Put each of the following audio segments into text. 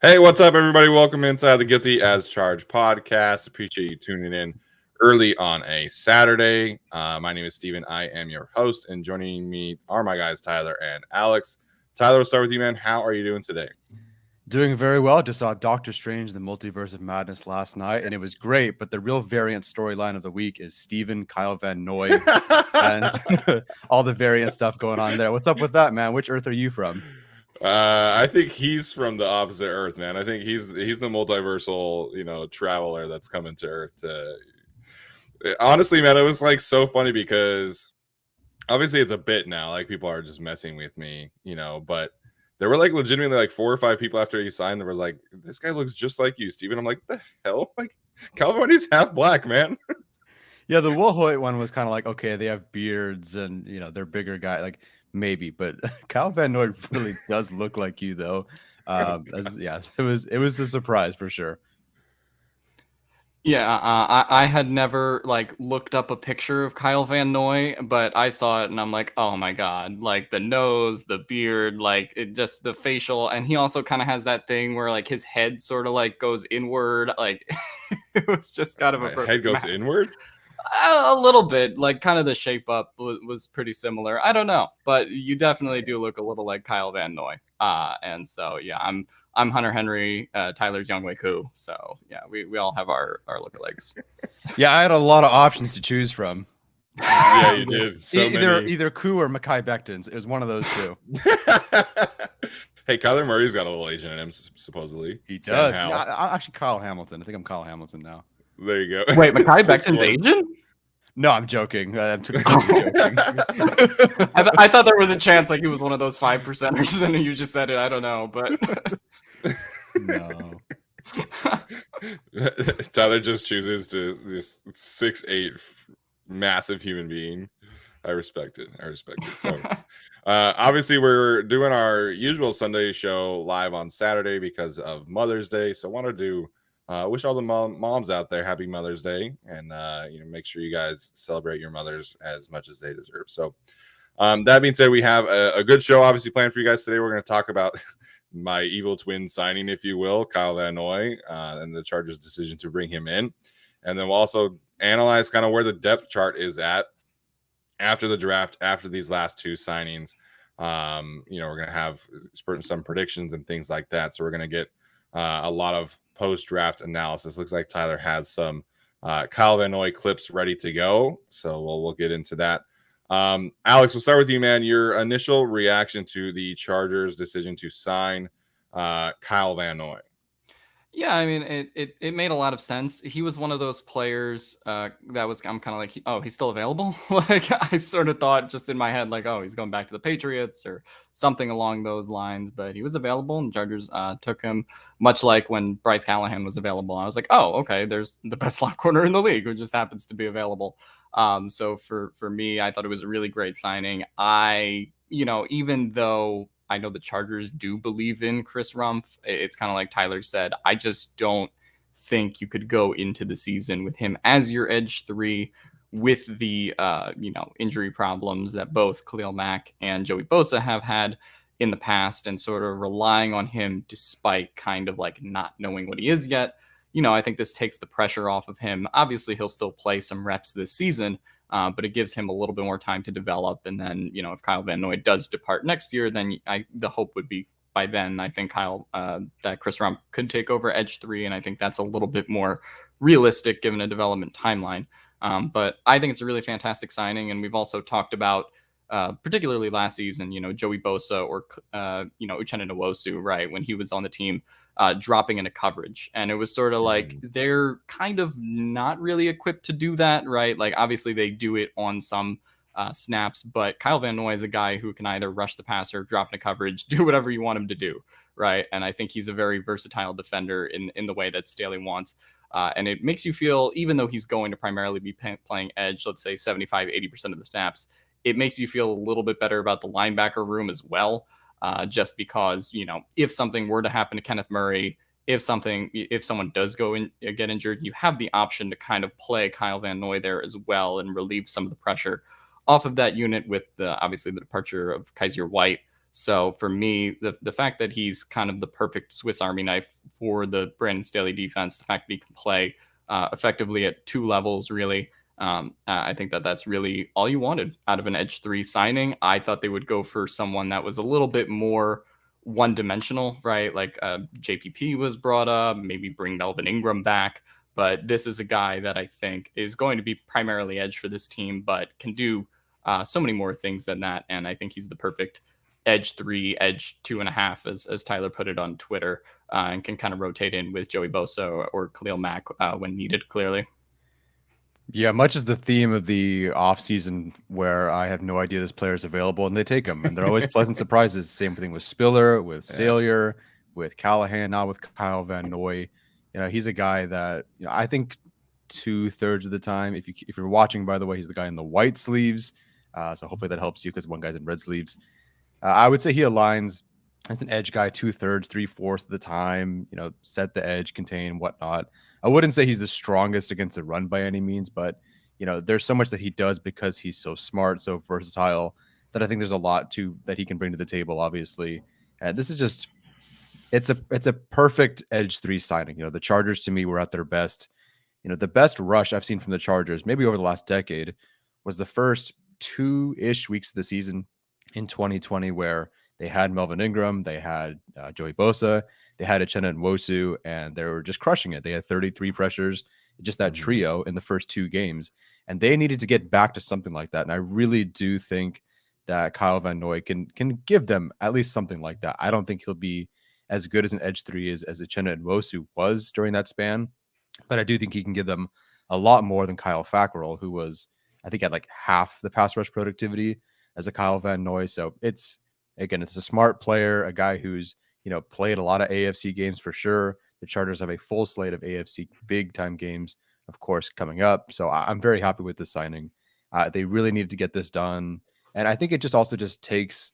Hey, what's up, everybody? Welcome inside the Guilty as Charged podcast. Appreciate you tuning in early on a Saturday. My name is Steven. I am your host, and joining me are my guys, Tyler and Alex. Tyler, we'll start with you, man. How are you doing today? Doing very well. Just saw Doctor Strange, the Multiverse of Madness last night, and it was great. But the real variant storyline of the week is Stephen Kyle Van Noy and all the variant stuff going on there. What's up with that, man? Which Earth are you from? I think he's from the opposite Earth, man. I think he's the multiversal, traveler that's coming to Earth. Honestly, man, it was like so funny because obviously it's a bit now. Like people are just messing with me, but there were like legitimately like 4 or 5 people after he signed that were like, "This guy looks just like you, Steven." I'm like, "The hell?" Like California's half black, man. Yeah, the Will Hoyt one was kind of like, okay, they have beards and they're bigger guy, like maybe, but Kyle Van Noy really does look like you though. It was a surprise for sure. Yeah, I had never like looked up a picture of Kyle Van Noy, but I saw it and I'm like, oh my god, like the nose, the beard, like it just the facial, and he also kind of has that thing where like his head sort of like goes inward, like it was just kind of a perfect head goes inward. A little bit, like kind of the shape up was pretty similar. I don't know, but you definitely do look a little like Kyle Van Noy. And so yeah, I'm Hunter Henry, Tyler's Younghoe Koo. So yeah, we all have our lookalikes. Yeah, I had a lot of options to choose from. Yeah, you did. So either Koo or Mekhi Becton. It was one of those two. Hey, Kyler Murray's got a little Asian in him, supposedly. He does. Yeah, I'm actually Kyle Hamilton. I think I'm Kyle Hamilton now. There you go. Wait, Mekhi Becton's Asian? No, I'm joking. I'm joking. I thought there was a chance like he was one of those 5%ers, and you just said it. I don't know, but no. Tyler just chooses to this 6'8" massive human being. I respect it. So obviously we're doing our usual Sunday show live on Saturday because of Mother's Day. So I wanted to wish all the moms out there happy Mother's Day, and make sure you guys celebrate your mothers as much as they deserve. So that being said, we have a good show obviously planned for you guys today. We're going to talk about my evil twin signing, if you will, Kyle Van Noy, and the Chargers' decision to bring him in. And then we'll also analyze kind of where the depth chart is at after the draft, after these last 2 signings. We're going to have some predictions and things like that. So we're going to get a lot of post-draft analysis. Looks like Tyler has some Kyle Van Noy clips ready to go. So we'll get into that. Alex, we'll start with you, man. Your initial reaction to the Chargers' decision to sign Kyle Van Noy. Yeah, I mean, it made a lot of sense. He was one of those players I'm kind of like, oh, he's still available? Like, I sort of thought just in my head, like, oh, he's going back to the Patriots or something along those lines. But he was available, and Chargers took him, much like when Bryce Callahan was available. I was like, oh, okay, there's the best slot corner in the league who just happens to be available. So for me, I thought it was a really great signing. Even though I know the Chargers do believe in Chris Rumph, it's kind of like Tyler said, I just don't think you could go into the season with him as your edge 3 with the injury problems that both Khalil Mack and Joey Bosa have had in the past, and sort of relying on him despite kind of like not knowing what he is yet. I think this takes the pressure off of him. Obviously, he'll still play some reps this season, but it gives him a little bit more time to develop. And then, if Kyle Van Noy does depart next year, then the hope would be by then, I think that Chris Rumph could take over edge 3. And I think that's a little bit more realistic given a development timeline. But I think it's a really fantastic signing. And we've also talked about, particularly last season, Joey Bosa or, Uchenna Nwosu, right, when he was on the team, dropping into coverage. And it was sort of like they're kind of not really equipped to do that, right? Like, obviously they do it on some snaps, but Kyle Van Noy is a guy who can either rush the passer, drop into coverage, do whatever you want him to do, right? And I think he's a very versatile defender in the way that Staley wants. And it makes you feel, even though he's going to primarily be playing edge, let's say 75-80% of the snaps, it makes you feel a little bit better about the linebacker room as well. Just because, if something were to happen to Kenneth Murray, if someone does get injured, you have the option to kind of play Kyle Van Noy there as well and relieve some of the pressure off of that unit with obviously the departure of Kaiser White. So for me, the fact that he's kind of the perfect Swiss Army knife for the Brandon Staley defense, the fact that he can play effectively at 2 levels, really, I think that that's really all you wanted out of an edge 3 signing. I thought they would go for someone that was a little bit more one-dimensional, right? Like JPP was brought up, maybe bring Melvin Ingram back. But this is a guy that I think is going to be primarily edge for this team, but can do so many more things than that. And I think he's the perfect edge 3, edge 2.5, as Tyler put it on Twitter, and can kind of rotate in with Joey Bosa or Khalil Mack when needed, clearly. Yeah, much as the theme of the offseason where I have no idea this player is available and they take him, and they're always pleasant surprises. Same thing with Spiller, with Salyer, with Callahan, now with Kyle Van Noy. He's a guy that I think 2/3 of the time, if you're watching, by the way, he's the guy in the white sleeves. So hopefully that helps you because one guy's in red sleeves. I would say he aligns as an edge guy 2/3, 3/4 of the time. Set the edge, contain, whatnot. I wouldn't say he's the strongest against the run by any means, but there's so much that he does because he's so smart, so versatile, that I think there's a lot that he can bring to the table. Obviously, this is just it's a perfect edge 3 signing. The Chargers to me were at their best. The best rush I've seen from the Chargers, maybe over the last decade, was the first 2-ish weeks of the season in 2020, where they had Melvin Ingram, they had Joey Bosa, they had Uchenna Nwosu, and they were just crushing it. They had 33 pressures, just that trio in the first 2 games, and they needed to get back to something like that. And I really do think that Kyle Van Noy can give them at least something like that. I don't think he'll be as good as an edge 3 as Uchenna Nwosu was during that span, but I do think he can give them a lot more than Kyle Fackrell, who was, I think, at like half the pass rush productivity as a Kyle Van Noy. So it's a smart player, a guy who's played a lot of AFC games for sure. The Chargers have a full slate of AFC big time games, of course, coming up. So I'm very happy with this signing. They really needed to get this done, and I think it just takes,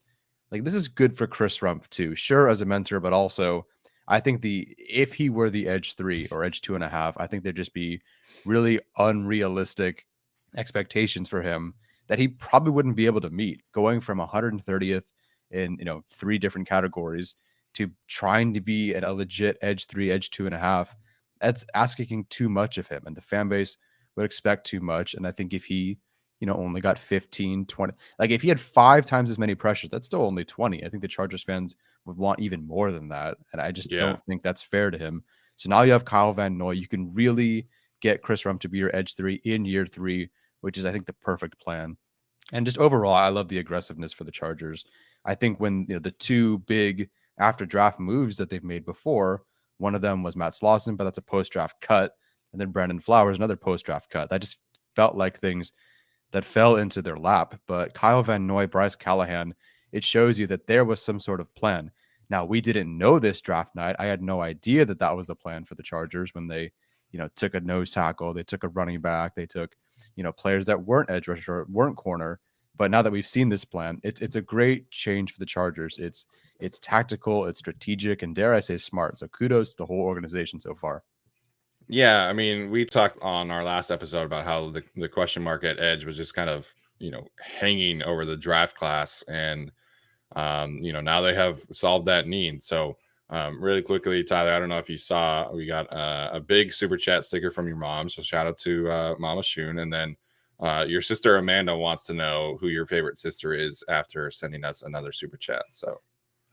this is good for Chris Rumpf too. Sure, as a mentor, but also I think if he were the edge 3 or edge 2.5, I think there'd just be really unrealistic expectations for him that he probably wouldn't be able to meet, going from 130th in 3 different categories to trying to be at a legit edge 3, edge 2.5. That's asking too much of him, and the fan base would expect too much. And I think if he only got 15, 20, if he had 5 times as many pressures, that's still only 20. I think the Chargers fans would want even more than that, and I just don't think that's fair to him. So now you have Kyle Van Noy. You can really get Chris Rumpf to be your edge 3 in year 3, which is, I think, the perfect plan. And just overall, I love the aggressiveness for the Chargers. I think when the 2 big after draft moves that they've made before, one of them was Matt Slauson, but that's a post draft cut, and then Brandon Flowers, another post draft cut. That just felt like things that fell into their lap. But Kyle Van Noy, Bryce Callahan, it shows you that there was some sort of plan. Now, we didn't know this draft night. I had no idea that that was the plan for the Chargers when they, took a nose tackle, they took a running back, they took, players that weren't edge rusher, weren't corner. But now that we've seen this plan, it's a great change for the Chargers. It's tactical, it's strategic, and dare I say smart. So kudos to the whole organization so far. Yeah, I mean, we talked on our last episode about how the question mark at edge was just kind of, hanging over the draft class. And, now they have solved that need. So really quickly, Tyler, I don't know if you saw, we got a big super chat sticker from your mom. So shout out to Mama Shun. And then your sister Amanda wants to know who your favorite sister is after sending us another super chat. So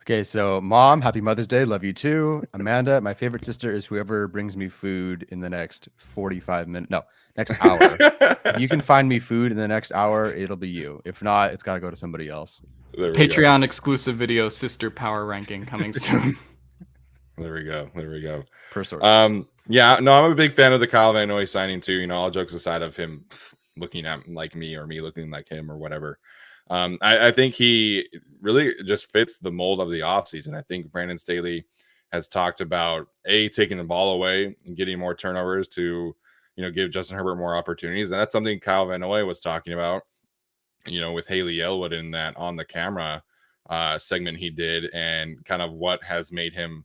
okay, so Mom, happy Mother's Day. Love you too. Amanda, my favorite sister is whoever brings me food in the next 45 minutes. No, next hour. If you can find me food in the next hour, it'll be you. If not, it's got to go to somebody else. Patreon exclusive video sister power ranking coming soon. There we go. Per source. Yeah, no, I'm a big fan of the Kyle Van Noy signing too. All jokes aside of him looking at like me or me looking like him or whatever. I think he really just fits the mold of the offseason. I think Brandon Staley has talked about taking the ball away and getting more turnovers to, give Justin Herbert more opportunities. And that's something Kyle Van Noy was talking about, with Haley Elwood in that on the camera segment he did, and kind of what has made him,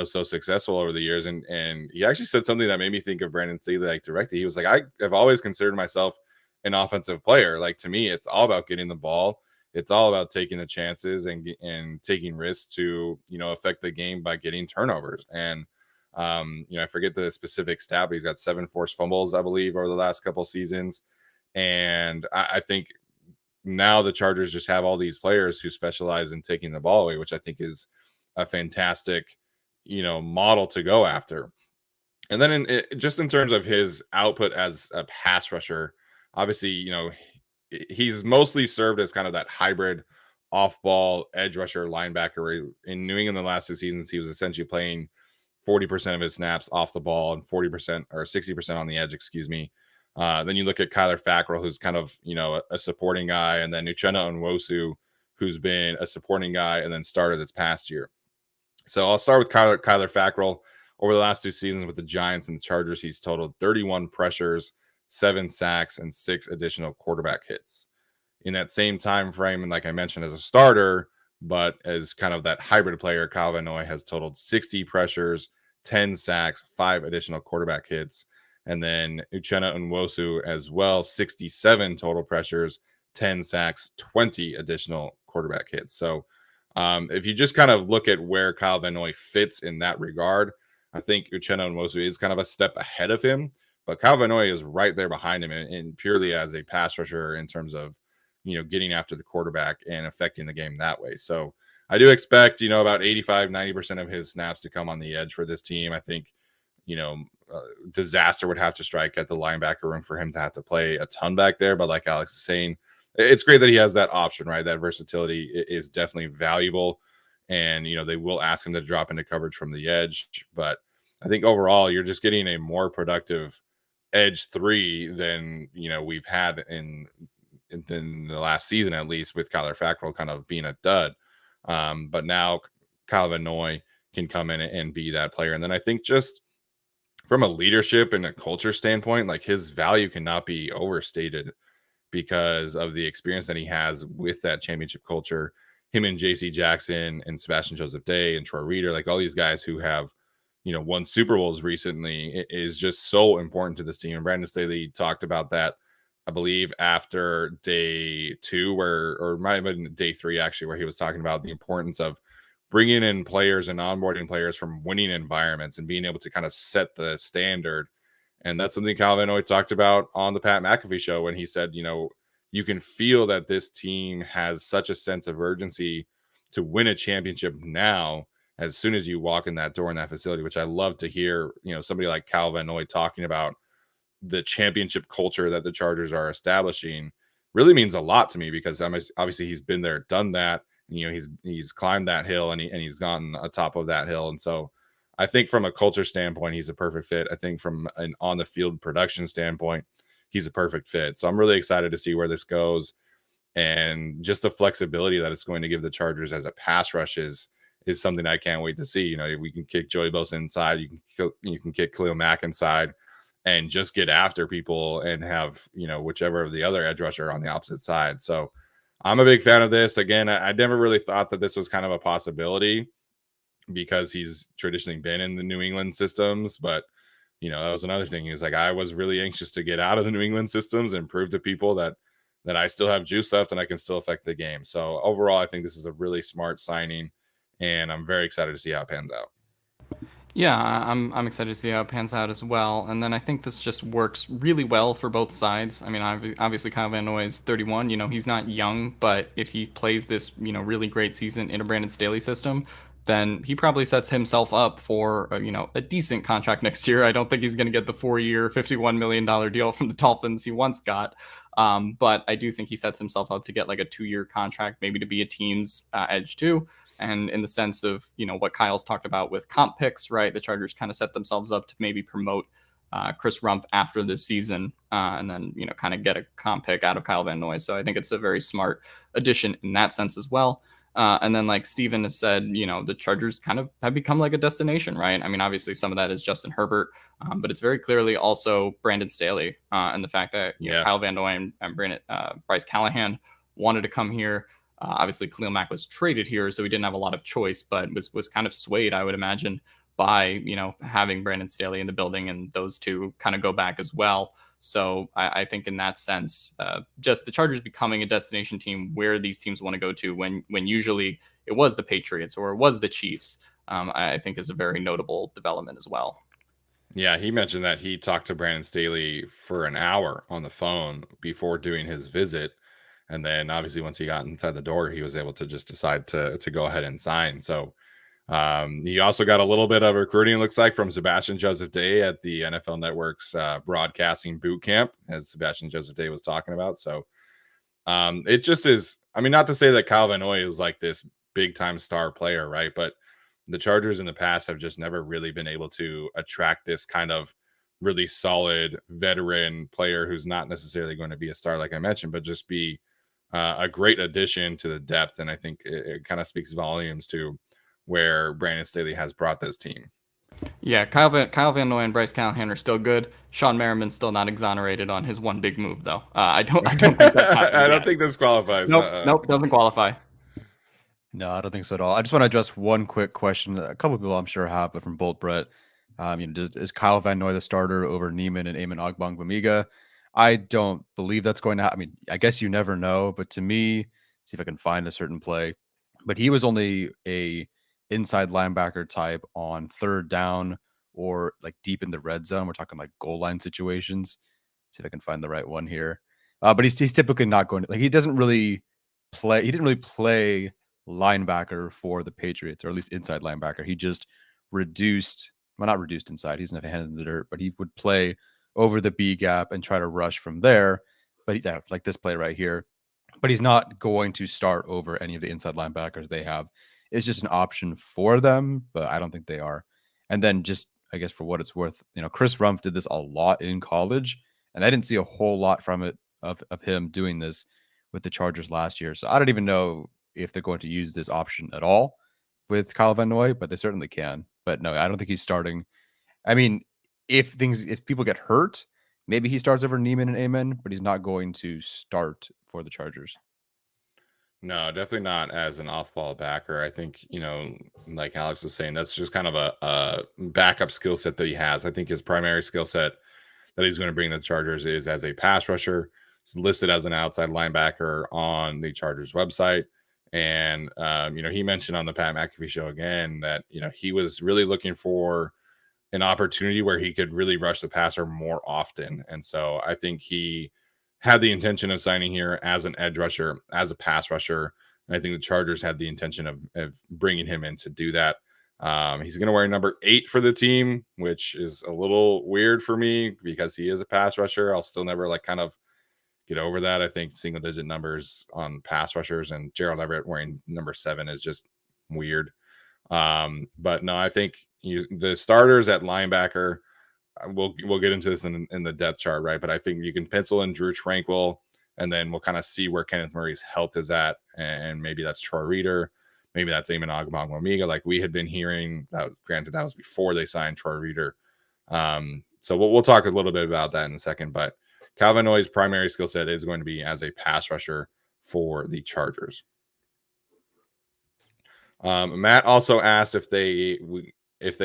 so successful over the years. And he actually said something that made me think of Brandon Staley directly. He was like, I have always considered myself an offensive player. Like, to me, it's all about getting the ball It's all about taking the chances and taking risks to, affect the game by getting turnovers. And, I forget the specific stat, but he's got 7 forced fumbles, I believe, over the last couple seasons. And I think now the Chargers just have all these players who specialize in taking the ball away, which I think is a fantastic, model to go after. And then just in terms of his output as a pass rusher, obviously, he's mostly served as kind of that hybrid off-ball edge rusher linebacker. In New England the last 2 seasons, he was essentially playing 40% of his snaps off the ball and 40% or 60% on the edge, excuse me. Then you look at Kyler Fackrell, who's kind of, a supporting guy, and then Uchenna Nwosu, who's been a supporting guy and then started this past year. So I'll start with Kyler Fackrell. Over the last 2 seasons with the Giants and the Chargers, he's totaled 31 pressures, 7 sacks, and 6 additional quarterback hits. In that same time frame, and like I mentioned, as a starter, but as kind of that hybrid player, Kyle Van Noy has totaled 60 pressures, 10 sacks, 5 additional quarterback hits. And then Uchenna Nwosu as well, 67 total pressures, 10 sacks, 20 additional quarterback hits. So if you just kind of look at where Kyle Van Noy fits in that regard, I think Uchenna Nwosu is kind of a step ahead of him, but Kyle Van Noy is right there behind him and purely as a pass rusher in terms of, getting after the quarterback and affecting the game that way. So I do expect, about 85-90% of his snaps to come on the edge for this team. I think, disaster would have to strike at the linebacker room for him to have to play a ton back there. But like Alex is saying, it's great that he has that option, right? That versatility is definitely valuable. And, they will ask him to drop into coverage from the edge. But I think overall, you're just getting a more productive edge 3 than, we've had in the last season, at least, with Kyler Fackrell kind of being a dud. But now Kyle Van Noy can come in and be that player. And then I think just from a leadership and a culture standpoint, like his value cannot be overstated because of the experience that he has with that championship culture. Him and JC Jackson and Sebastian Joseph Day and Troy Reader, like all these guys who have, won Super Bowls recently, is just so important to this team. And Brandon Staley talked about that, I believe, after day 2, or might have been day 3, actually, where he was talking about the importance of bringing in players and onboarding players from winning environments and being able to kind of set the standard. And that's something Kyle Van Noy talked about on the Pat McAfee show when he said, you can feel that this team has such a sense of urgency to win a championship now as soon as you walk in that door in that facility, which I love to hear, somebody like Kyle Van Noy talking about the championship culture that the Chargers are establishing really means a lot to me, because obviously he's been there, done that. He's climbed that hill and he's gotten atop of that hill. And so I think from a culture standpoint, he's a perfect fit. I think from an on the field production standpoint, he's a perfect fit. So I'm really excited to see where this goes, and just the flexibility that it's going to give the Chargers as a pass rush is something I can't wait to see. We can kick Joey Bosa inside, you can kick Khalil Mack inside, and just get after people and have, whichever of the other edge rusher on the opposite side. So I'm a big fan of this. Again, I never really thought that this was kind of a possibility because he's traditionally been in the New England systems, but that was another thing. He was like, I was really anxious to get out of the New England systems and prove to people that I still have juice left and I can still affect the game. So overall, I think this is a really smart signing, and I'm very excited to see how it pans out. Yeah, I'm excited to see how it pans out as well. And then I think this just works really well for both sides. I mean, obviously Kyle Van Noy is 31. He's not young, but if he plays this, really great season in a Brandon Staley system, then he probably sets himself up for a decent contract next year. I don't think he's going to get the 4-year, $51 million deal from the Dolphins he once got. But I do think he sets himself up to get like a 2-year contract, maybe to be a team's edge 2. And in the sense of, what Kyle's talked about with comp picks, right? The Chargers kind of set themselves up to maybe promote Chris Rumph after this season, and then, kind of get a comp pick out of Kyle Van Noy. So I think it's a very smart addition in that sense as well. And then, like Steven has said, the Chargers kind of have become like a destination, right? I mean, obviously some of that is Justin Herbert, but it's very clearly also Brandon Staley, and the fact that Kyle Van Noy and Bryce Callahan wanted to come here. Obviously, Khalil Mack was traded here, so he didn't have a lot of choice, but was kind of swayed, I would imagine, by having Brandon Staley in the building, and those two kind of go back as well. So I think in that sense, just the Chargers becoming a destination team where these teams want to go to when usually it was the Patriots or it was the Chiefs, I think is a very notable development as well. Yeah, he mentioned that he talked to Brandon Staley for an hour on the phone before doing his visit. And then obviously once he got inside the door, he was able to just decide to go ahead and sign. So he also got a little bit of recruiting, looks like, from Sebastian Joseph Day at the NFL Network's broadcasting boot camp, as Sebastian Joseph Day was talking about. So it just is, I mean, not to say that Kyle Van Noy is like this big time star player, right? But the Chargers in the past have just never really been able to attract this kind of really solid veteran player who's not necessarily going to be a star, like I mentioned, but just be a great addition to the depth. And I think it kind of speaks volumes to where Brandon Staley has brought this team. Yeah, Kyle Van Noy and Bryce Callahan are still good. Sean Merriman's still not exonerated on his one big move, though. I don't think that's happening. I don't think this qualifies. Nope, doesn't qualify. No, I don't think so at all. I just want to address one quick question that a couple of people I'm sure have, but from Bolt Brett. Is Kyle Van Noy the starter over Neiman and Eamon Ogbongbemiga? I don't believe that's going to happen. I mean, I guess you never know, but to me, see if I can find a certain play. But he was only a inside linebacker type on third down or like deep in the red zone. We're talking like goal line situations. See if I can find the right one here. But he's typically not going to, like, he doesn't really play. He didn't really play linebacker for the Patriots, or at least inside linebacker. He just not reduced inside. He doesn't have a hand in the dirt, but he would play over the B gap and try to rush from there. But like this play right here, but he's not going to start over any of the inside linebackers they have. It's just an option for them, but I don't think they are. And then just, I guess, for what it's worth, Chris Rumpf did this a lot in college, and I didn't see a whole lot from it of him doing this with the Chargers last year. So I don't even know if they're going to use this option at all with Kyle Van Noy, but they certainly can. But no, I don't think he's starting. I mean, if people get hurt, maybe he starts over Neiman and Amen, but he's not going to start for the Chargers. No, definitely not as an off-ball backer. I think, like Alex was saying, that's just kind of a backup skill set that he has. I think his primary skill set that he's going to bring the Chargers is as a pass rusher. He's listed as an outside linebacker on the Chargers website. And, he mentioned on the Pat McAfee show again that, he was really looking for an opportunity where he could really rush the passer more often. And so I think he had the intention of signing here as an edge rusher, as a pass rusher. And I think the Chargers had the intention of bringing him in to do that. He's going to wear number 8 for the team, which is a little weird for me because he is a pass rusher. I'll still never kind of get over that. I think single digit numbers on pass rushers and Gerald Everett wearing number 7 is just weird. But no, I think the starters at linebacker, we'll get into this in the depth chart, right? But I think you can pencil in Drew Tranquil, and then we'll kind of see where Kenneth Murray's health is at, and maybe that's Troy Reeder, maybe that's Eamon Ogbongbemiga, like we had been hearing. Granted, that was before they signed Troy Reeder. So we'll talk a little bit about that in a second. But Kyle Van Noy's primary skill set is going to be as a pass rusher for the Chargers. Matt also asked if they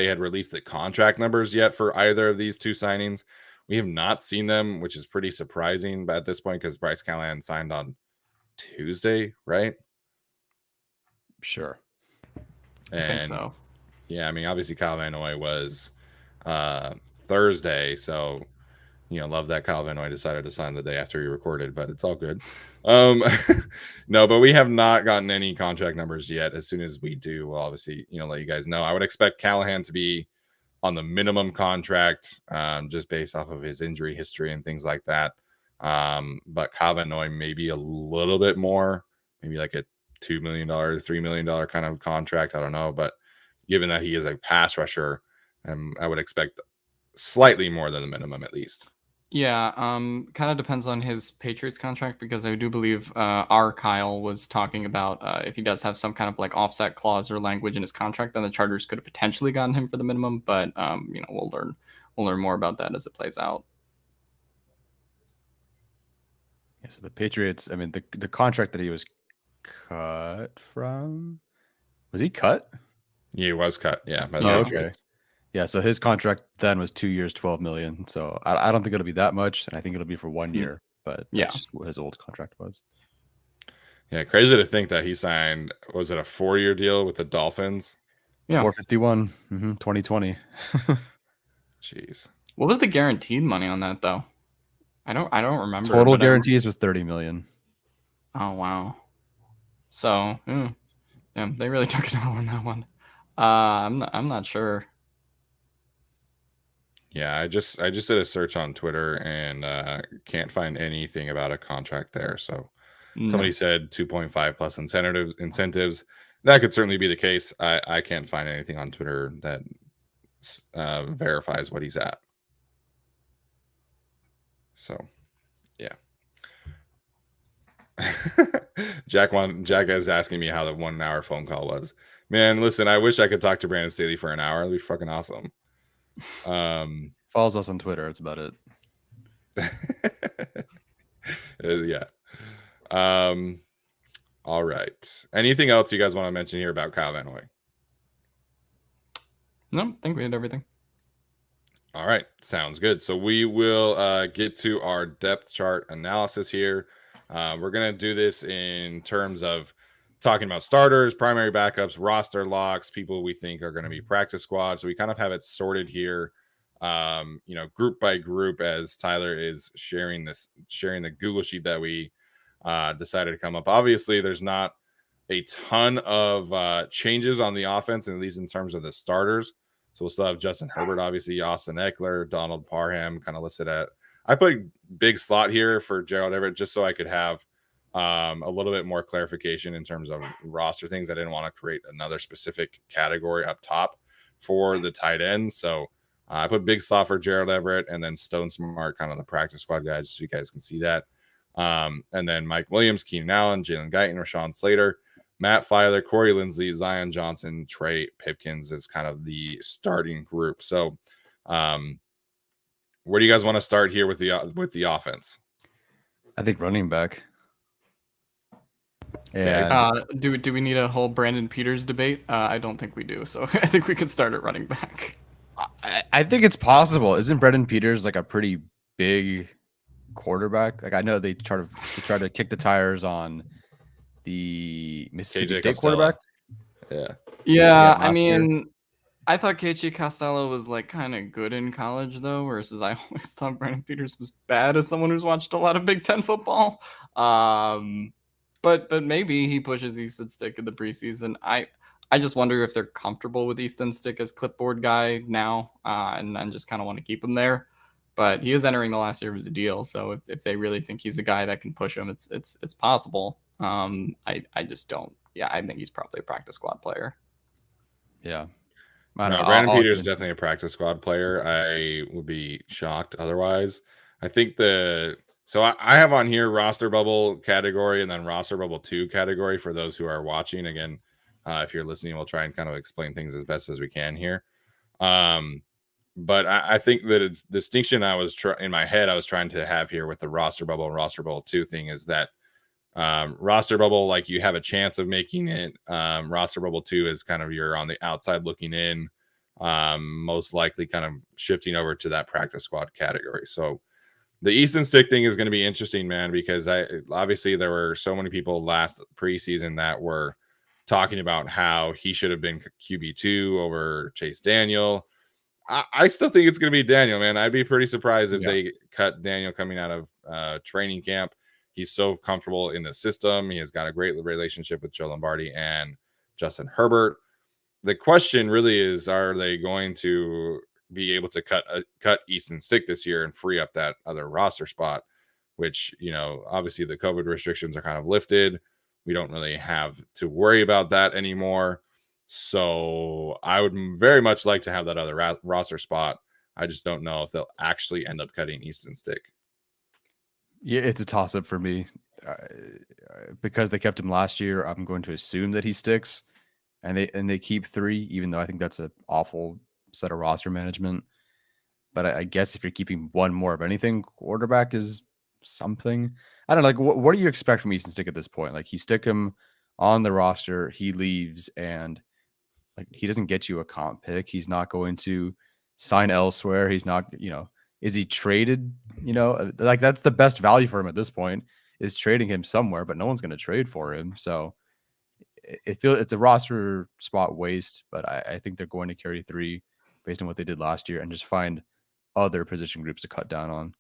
had released the contract numbers yet for either of these two signings. We have not seen them, which is pretty surprising at this point because Bryce Callahan signed on Tuesday, right? Sure. I think so. Yeah, I mean, obviously Kyle Van Noy was Thursday, so love that Kyle Van Noy decided to sign the day after he recorded, but it's all good. No, but we have not gotten any contract numbers yet. As soon as we do, we'll obviously, let you guys know. I would expect Callahan to be on the minimum contract, just based off of his injury history and things like that. But Kyle Van Noy maybe a little bit more, maybe like a $2 million, $3 million kind of contract. I don't know, but given that he is a pass rusher, I would expect slightly more than the minimum at least. Yeah, kind of depends on his Patriots contract because I do believe our Kyle was talking about if he does have some kind of offset clause or language in his contract, then the Chargers could have potentially gotten him for the minimum. But we'll learn more about that as it plays out. Yeah, so the Patriots, I mean, the contract that he was cut from, was he cut? He was cut, yeah. Okay. Yeah, so his contract then was 2 years, 12 million. So I don't think it'll be that much, and I think it'll be for 1 year. But Yeah. that's just what his old contract was. Yeah, crazy to think that he signed, was it a 4-year deal with the Dolphins? Yeah. 451, 2020. Jeez. What was the guaranteed money on that though? I don't remember. Total but guarantees was 30 million. Oh wow. So yeah, they really took it all on that one. I'm not sure. Yeah, I just did a search on Twitter and can't find anything about a contract there. So somebody No. said 2.5 plus incentives. That could certainly be the case. I can't find anything on Twitter that verifies what he's at. So yeah. Jack is asking me how the 1 hour phone call was. Man, listen, I wish I could talk to Brandon Staley for an hour. That'd be fucking awesome. Follows us on Twitter. That's about it. Yeah. All right. Anything else you guys want to mention here about Kyle Van Noy? No, I think we had everything. All right. Sounds good. So we will get to our depth chart analysis here. We're going to do this in terms of talking about starters, primary backups, roster locks, people we think are going to be practice squad. So we kind of have it sorted here, group by group, as Tyler is sharing the Google sheet that we decided to come up. Obviously, there's not a ton of changes on the offense, at least in terms of the starters. So we'll still have Justin Herbert, obviously, Austin Eckler, Donald Parham kind of listed at. I put big slot here for Gerald Everett just so I could have a little bit more clarification in terms of roster things. I didn't want to create another specific category up top for the tight ends. So I put big slot for Gerald Everett, and then Stone Smart, kind of the practice squad guy, just so you guys can see that. And then Mike Williams, Keenan Allen, Jalen Guyton, Rashawn Slater, Matt Filer, Corey Linsley, Zion Johnson, Trey Pipkins is kind of the starting group. So where do you guys want to start here with the offense? I think running back. Yeah. Do we need a whole Brandon Peters debate? I don't think we do. So I think we can start at running back. I think it's possible. Isn't Brandon Peters like a pretty big quarterback? Like I know they try to kick the tires on the Mississippi KJ State Costello. quarterback. Yeah. I mean, I thought KJ Costello was like kind of good in college though, versus I always thought Brandon Peters was bad as someone who's watched a lot of Big Ten football. But maybe he pushes Easton Stick in the preseason. I just wonder if they're comfortable with Easton Stick as clipboard guy now, and just kind of want to keep him there. But he is entering the last year of his deal, so if they really think he's a guy that can push him, it's possible. I just don't. Yeah, I think he's probably a practice squad player. Yeah. Brandon Peters is definitely a practice squad player. I would be shocked otherwise. I think so I have on here roster bubble category and then roster bubble 2 category for those who are watching. Again, if you're listening, we'll try and kind of explain things as best as we can here. But I think that it's distinction in my head I was trying to have here with the roster bubble and roster bubble 2 thing is that roster bubble, like you have a chance of making it. Roster bubble 2 is kind of you're on the outside looking in, most likely kind of shifting over to that practice squad category. So the Easton Stick thing is going to be interesting, man, because obviously there were so many people last preseason that were talking about how he should have been QB2 over Chase Daniel. I still think it's going to be Daniel, man. I'd be pretty surprised if they cut Daniel coming out of training camp. He's so comfortable in the system. He has got a great relationship with Joe Lombardi and Justin Herbert. The question really is, are they going to be able to cut Easton Stick this year and free up that other roster spot, which, obviously the COVID restrictions are kind of lifted. We don't really have to worry about that anymore. So I would very much like to have that other roster spot. I just don't know if they'll actually end up cutting Easton Stick. Yeah, it's a toss-up for me. Because they kept him last year, I'm going to assume that he sticks, and they keep 3, even though I think that's an awful set of roster management. But I guess if you're keeping one more of anything, quarterback is something. I don't know. Like, what do you expect from Easton Stick at this point? Like, you stick him on the roster, he leaves, and like he doesn't get you a comp pick. He's not going to sign elsewhere. He's not, is he traded? Like that's the best value for him at this point is trading him somewhere, but no one's going to trade for him. So it's a roster spot waste, but I think they're going to carry 3 based on what they did last year and just find other position groups to cut down on.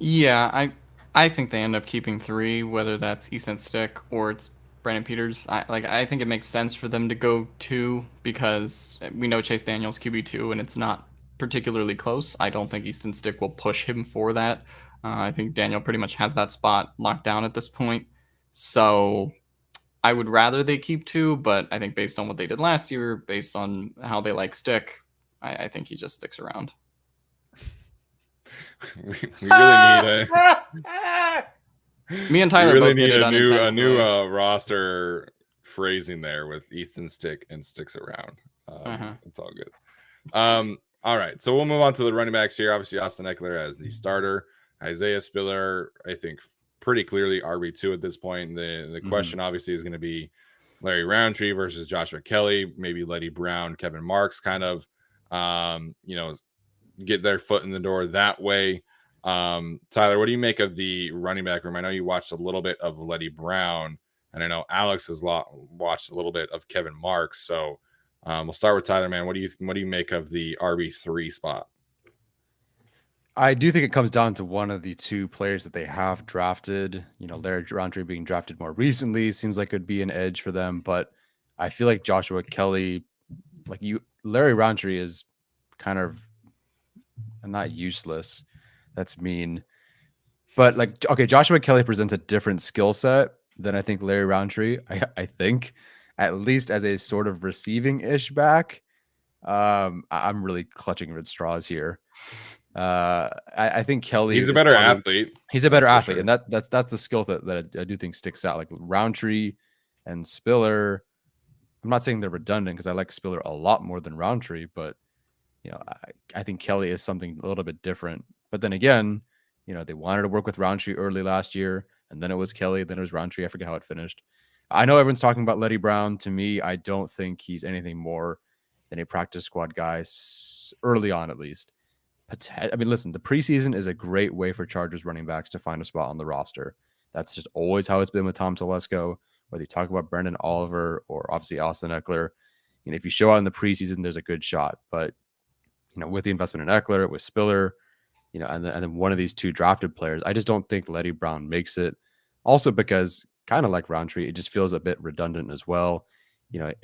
Yeah, I think they end up keeping 3, whether that's Easton Stick or it's Brandon Peters. I think it makes sense for them to go 2 because we know Chase Daniel's QB2 and it's not particularly close. I don't think Easton Stick will push him for that. I think Daniel pretty much has that spot locked down at this point. So I would rather they keep 2, but I think based on what they did last year, based on how they like Stick, I think he just sticks around. we really need Me and Tyler really both need did it a new unintentionally. roster phrasing there with Easton Stick and sticks around. It's all good. All right, so we'll move on to the running backs here. Obviously, Austin Eckler as the starter. Isaiah Spiller, I think, pretty clearly RB2 at this point. The question obviously is going to be Larry Roundtree versus Joshua Kelly, maybe Letty Brown, Kevin Marks, kind of, get their foot in the door that way. Tyler, what do you make of the running back room? I know you watched a little bit of Letty Brown, and I know Alex has watched a little bit of Kevin Marks. So we'll start with Tyler, man. What do you make of the RB3 spot? I do think it comes down to one of the 2 players that they have drafted. Larry Roundtree being drafted more recently seems like it'd be an edge for them, but I feel like Joshua Kelly, Larry Roundtree is kind of not useless. That's mean. But okay, Joshua Kelly presents a different skill set than I think Larry Roundtree. I think, at least as a sort of receiving-ish back. I'm really clutching at straws here. I think Kelly. He's a better athlete. He's a better athlete, sure. And that's the skill that I do think sticks out. Like Roundtree and Spiller. I'm not saying they're redundant because I like Spiller a lot more than Roundtree, but I think Kelly is something a little bit different. But then again, they wanted to work with Roundtree early last year, and then it was Kelly, then it was Roundtree. I forget how it finished. I know everyone's talking about Letty Brown. To me, I don't think he's anything more than a practice squad guy early on, at least. I mean, listen, the preseason is a great way for Chargers running backs to find a spot on the roster. That's just always how it's been with Tom Telesco, whether you talk about Brendan Oliver or obviously Austin Eckler. If you show out in the preseason, there's a good shot. But, with the investment in Eckler, with Spiller, and then one of these 2 drafted players, I just don't think Letty Brown makes it. Also because, kind of like Roundtree, it just feels a bit redundant as well.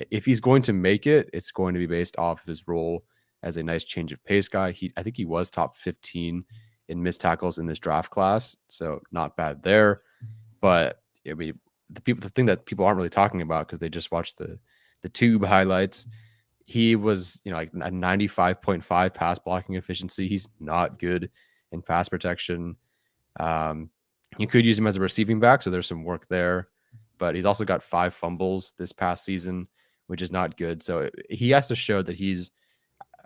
If he's going to make it, it's going to be based off of his role as a nice change of pace guy. I think he was top 15 in missed tackles in this draft class, so not bad there. But I mean, the thing that people aren't really talking about because they just watched the tube highlights, he was like a 95.5 pass blocking efficiency. He's not good in pass protection. You could use him as a receiving back, so there's some work there. But he's also got 5 fumbles this past season, which is not good. So he has to show that he's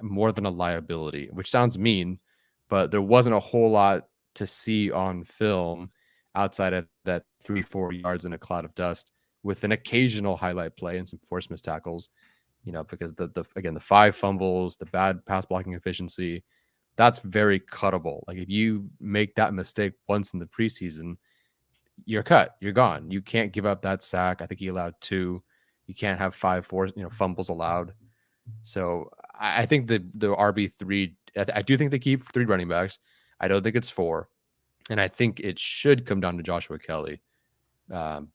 more than a liability, which sounds mean, but there wasn't a whole lot to see on film outside of that 3-4 yards in a cloud of dust with an occasional highlight play and some forced missed tackles, because the 5 fumbles, the bad pass blocking efficiency, that's very cuttable. Like if you make that mistake once in the preseason, you're cut, you're gone. You can't give up that sack. I think he allowed 2. You can't have 5 fumbles allowed. So I think the RB3, I do think they keep 3 running backs. I don't think it's 4. And I think it should come down to Joshua Kelly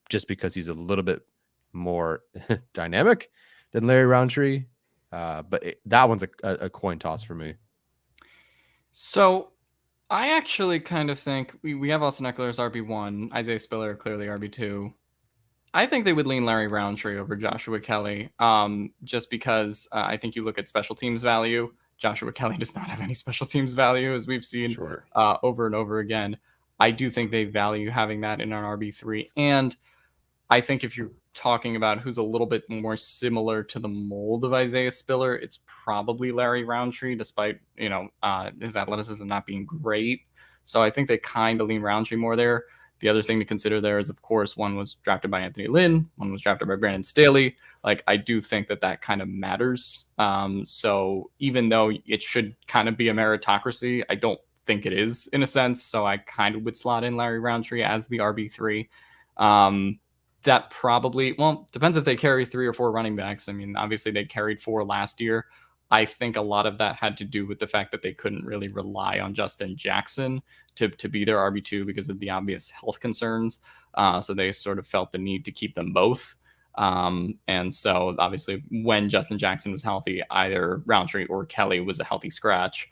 just because he's a little bit more dynamic than Larry Roundtree. But that one's a coin toss for me. So I actually kind of think we have Austin Eckler as RB1, Isaiah Spiller clearly RB2. I think they would lean Larry Roundtree over Joshua Kelly, just because I think you look at special teams value. Joshua Kelly does not have any special teams value, as we've seen over and over again. I do think they value having that in an RB3. And I think if you're talking about who's a little bit more similar to the mold of Isaiah Spiller, it's probably Larry Roundtree, despite, his athleticism not being great. So I think they kind of lean Roundtree more there. The other thing to consider there is, of course, one was drafted by Anthony Lynn, one was drafted by Brandon Staley. Like, I do think that kind of matters. So even though it should kind of be a meritocracy, I don't think it is in a sense. So I kind of would slot in Larry Roundtree as the RB3. That probably, well, depends if they carry 3 or 4 running backs. I mean, obviously they carried 4 last year. I think a lot of that had to do with the fact that they couldn't really rely on Justin Jackson to be their RB2 because of the obvious health concerns. So they sort of felt the need to keep them both. And so obviously when Justin Jackson was healthy, either Roundtree or Kelly was a healthy scratch.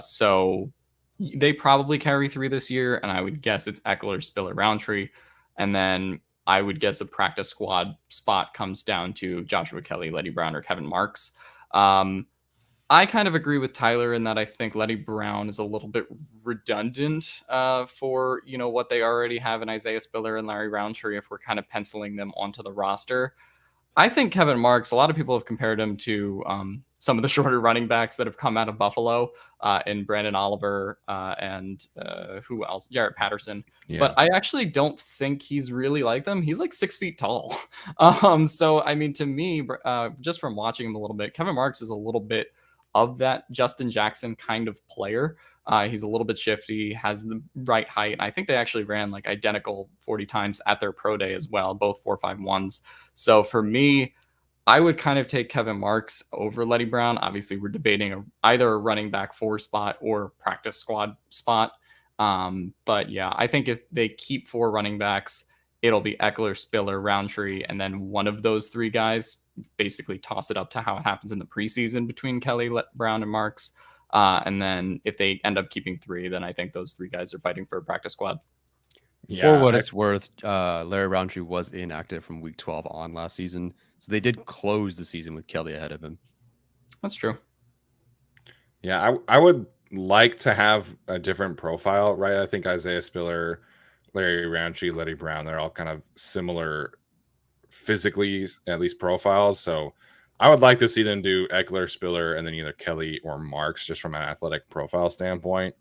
So they probably carry 3 this year, and I would guess it's Eckler, Spiller, Roundtree. And then I would guess a practice squad spot comes down to Joshua Kelly, Letty Brown, or Kevin Marks. I kind of agree with Tyler in that I think Letty Brown is a little bit redundant for, what they already have in Isaiah Spiller and Larry Roundtree if we're kind of penciling them onto the roster. I think Kevin Marks, a lot of people have compared him to some of the shorter running backs that have come out of Buffalo in Brandon Oliver and who else? Jarrett Patterson. Yeah. But I actually don't think he's really like them. He's like 6 feet tall. So, I mean, to me, just from watching him a little bit, Kevin Marks is a little bit of that Justin Jackson kind of player. He's a little bit shifty, has the right height. I think they actually ran like identical 40 times at their pro day as well, both 4.51s. So for me, I would kind of take Kevin Marks over Letty Brown. Obviously, we're debating either a running back 4 spot or practice squad spot. But yeah, I think if they keep 4 running backs, it'll be Eckler, Spiller, Roundtree, and then one of those 3 guys. Basically toss it up to how it happens in the preseason between Kelly, Brown, and Marks. And then if they end up keeping 3, then I think those 3 guys are fighting for a practice squad. For what it's worth, Larry Roundtree was inactive from week 12 on last season. So they did close the season with Kelly ahead of him. That's true. Yeah, I would like to have a different profile, right? I think Isaiah Spiller, Larry Roundtree, Letty Brown, they're all kind of similar physically, at least profiles. So I would like to see them do Eckler, Spiller, and then either Kelly or Marks, just from an athletic profile standpoint.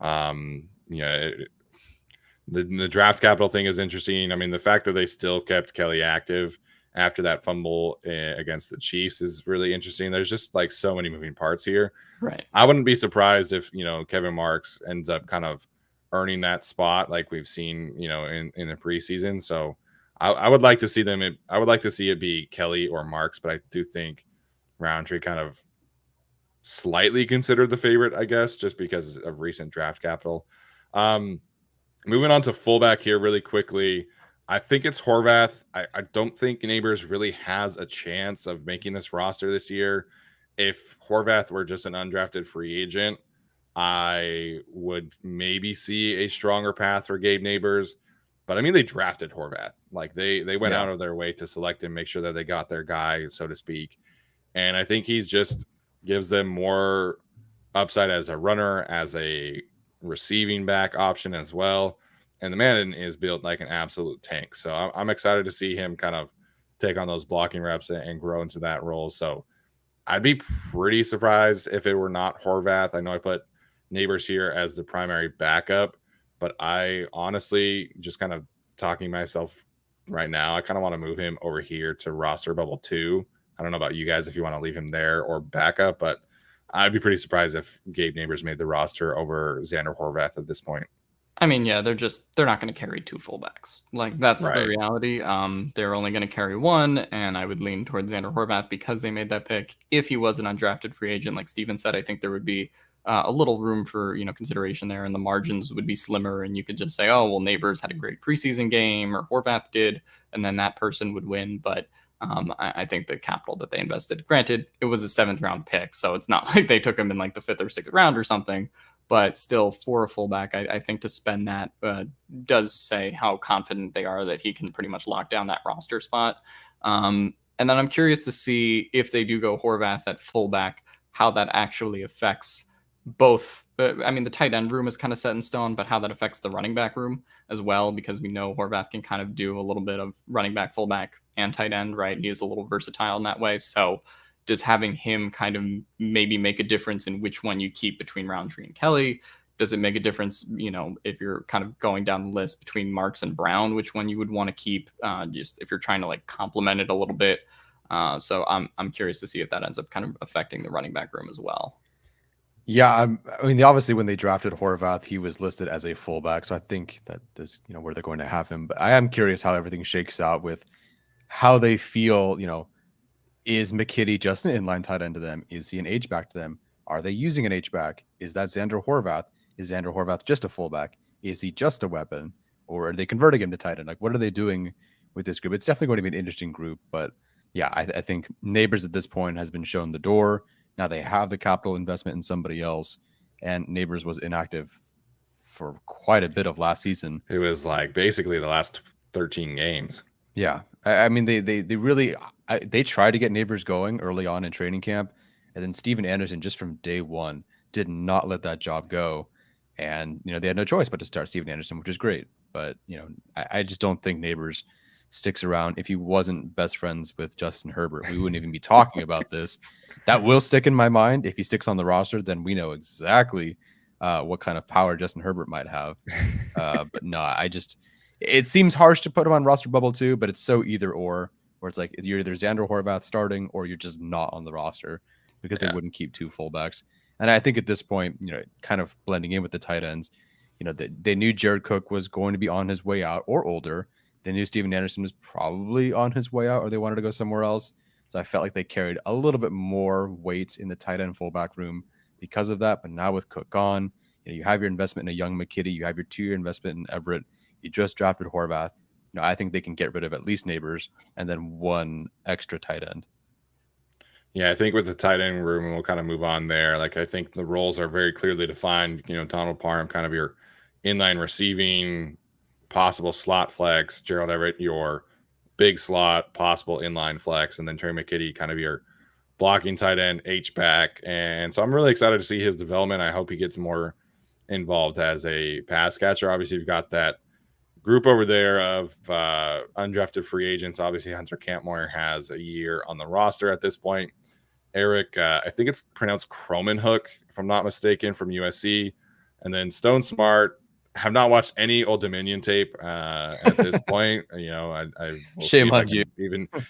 The draft capital thing is interesting. I mean, the fact that they still kept Kelly active after that fumble against the Chiefs is really interesting. There's just like so many moving parts here. Right. I wouldn't be surprised if, Kevin Marks ends up kind of earning that spot like we've seen, in the preseason. So I would like to see I would like to see it be Kelly or Marks, but I do think Roundtree kind of slightly considered the favorite, I guess, just because of recent draft capital. Moving on to fullback here really quickly. I think it's Horvath. I don't think Neighbors really has a chance of making this roster this year. If Horvath were just an undrafted free agent, I would maybe see a stronger path for Gabe Neighbors. But I mean, they drafted Horvath. Like they went out of their way to select him, make sure that they got their guy, so to speak. And I think he just gives them more upside as a runner, as a receiving back option as well. And the man is built like an absolute tank. So I'm excited to see him kind of take on those blocking reps and grow into that role. So I'd be pretty surprised if it were not Horvath. I know I put Neighbors here as the primary backup, but I honestly, just kind of talking myself right now, I kind of want to move him over here to roster bubble 2. I don't know about you guys if you want to leave him there or backup, but I'd be pretty surprised if Gabe Neighbors made the roster over Xander Horvath at this point. I mean, yeah, they're not going to carry 2 fullbacks. Like, that's the reality. They're only going to carry 1, and I would lean towards Xander Horvath because they made that pick. If he was an undrafted free agent, like Steven said, I think there would be a little room for, consideration there, and the margins would be slimmer, and you could just say, oh, well, Neighbors had a great preseason game, or Horvath did, and then that person would win. But I think the capital that they invested, granted, it was a 7th round pick, so it's not like they took him in like the 5th or 6th round or something. But still, for a fullback, I think to spend that does say how confident they are that he can pretty much lock down that roster spot. And then I'm curious to see if they do go Horvath at fullback, how that actually affects both. The tight end room is kind of set in stone, but how that affects the running back room as well, because we know Horvath can kind of do a little bit of running back, fullback, and tight end, right? He is a little versatile in that way. So does having him kind of maybe make a difference in which one you keep between Roundtree and Kelly? does it make a difference, if you're kind of going down the list between Marks and Brown, which one you would want to keep, just if you're trying to like complement it a little bit? So I'm curious to see if that ends up kind of affecting the running back room as well. Yeah, I mean, obviously when they drafted Horvath, he was listed as a fullback, so I think that is, where they're going to have him. But I am curious how everything shakes out with how they feel. Is McKitty just an inline tight end to them? Is he an H-back to them? Are they using an H-back? Is that Xander Horvath? Is Xander Horvath just a fullback? Is he just a weapon? Or are they converting him to tight end? Like, what are they doing with this group? It's definitely going to be an interesting group. But yeah, I think Neighbors at this point has been shown the door. Now they have the capital investment in somebody else. And Neighbors was inactive for quite a bit of last season. It was like basically the last 13 games. Yeah. I mean, they really they tried to get Neighbors going early on in training camp, and then Steven Anderson just from day one did not let that job go, and they had no choice but to start Steven Anderson, which is great. But I just don't think Neighbors sticks around. If he wasn't best friends with Justin Herbert, we wouldn't even be talking about this. That will stick in my mind. If he sticks on the roster, then we know exactly what kind of power Justin Herbert might have. But no, it seems harsh to put him on roster bubble too, but it's so either or, where it's like you're either Xander Horvath starting or you're just not on the roster, because they wouldn't keep two fullbacks. And I think at this point, kind of blending in with the tight ends, they knew Jared Cook was going to be on his way out or older. They knew Steven Anderson was probably on his way out, or they wanted to go somewhere else. So I felt like they carried a little bit more weight in the tight end fullback room because of that. But now with Cook gone, you have your investment in a young McKitty, you have your 2-year investment in Everett. You just drafted Horvath. I think they can get rid of at least Neighbors and then one extra tight end. Yeah, I think with the tight end room, and we'll kind of move on there. Like, I think the roles are very clearly defined. Donald Parham, kind of your inline receiving, possible slot flex. Gerald Everett, your big slot, possible inline flex. And then Trey McKitty, kind of your blocking tight end, H-back. And so I'm really excited to see his development. I hope he gets more involved as a pass catcher. Obviously, you've got that group over there of undrafted free agents. Obviously, Hunter Campmoyer has a year on the roster at this point. Eric, I think it's pronounced Cromanhook, if I'm not mistaken, from USC. And then Stone Smart. Have not watched any Old Dominion tape at this point. We'll Shame on you.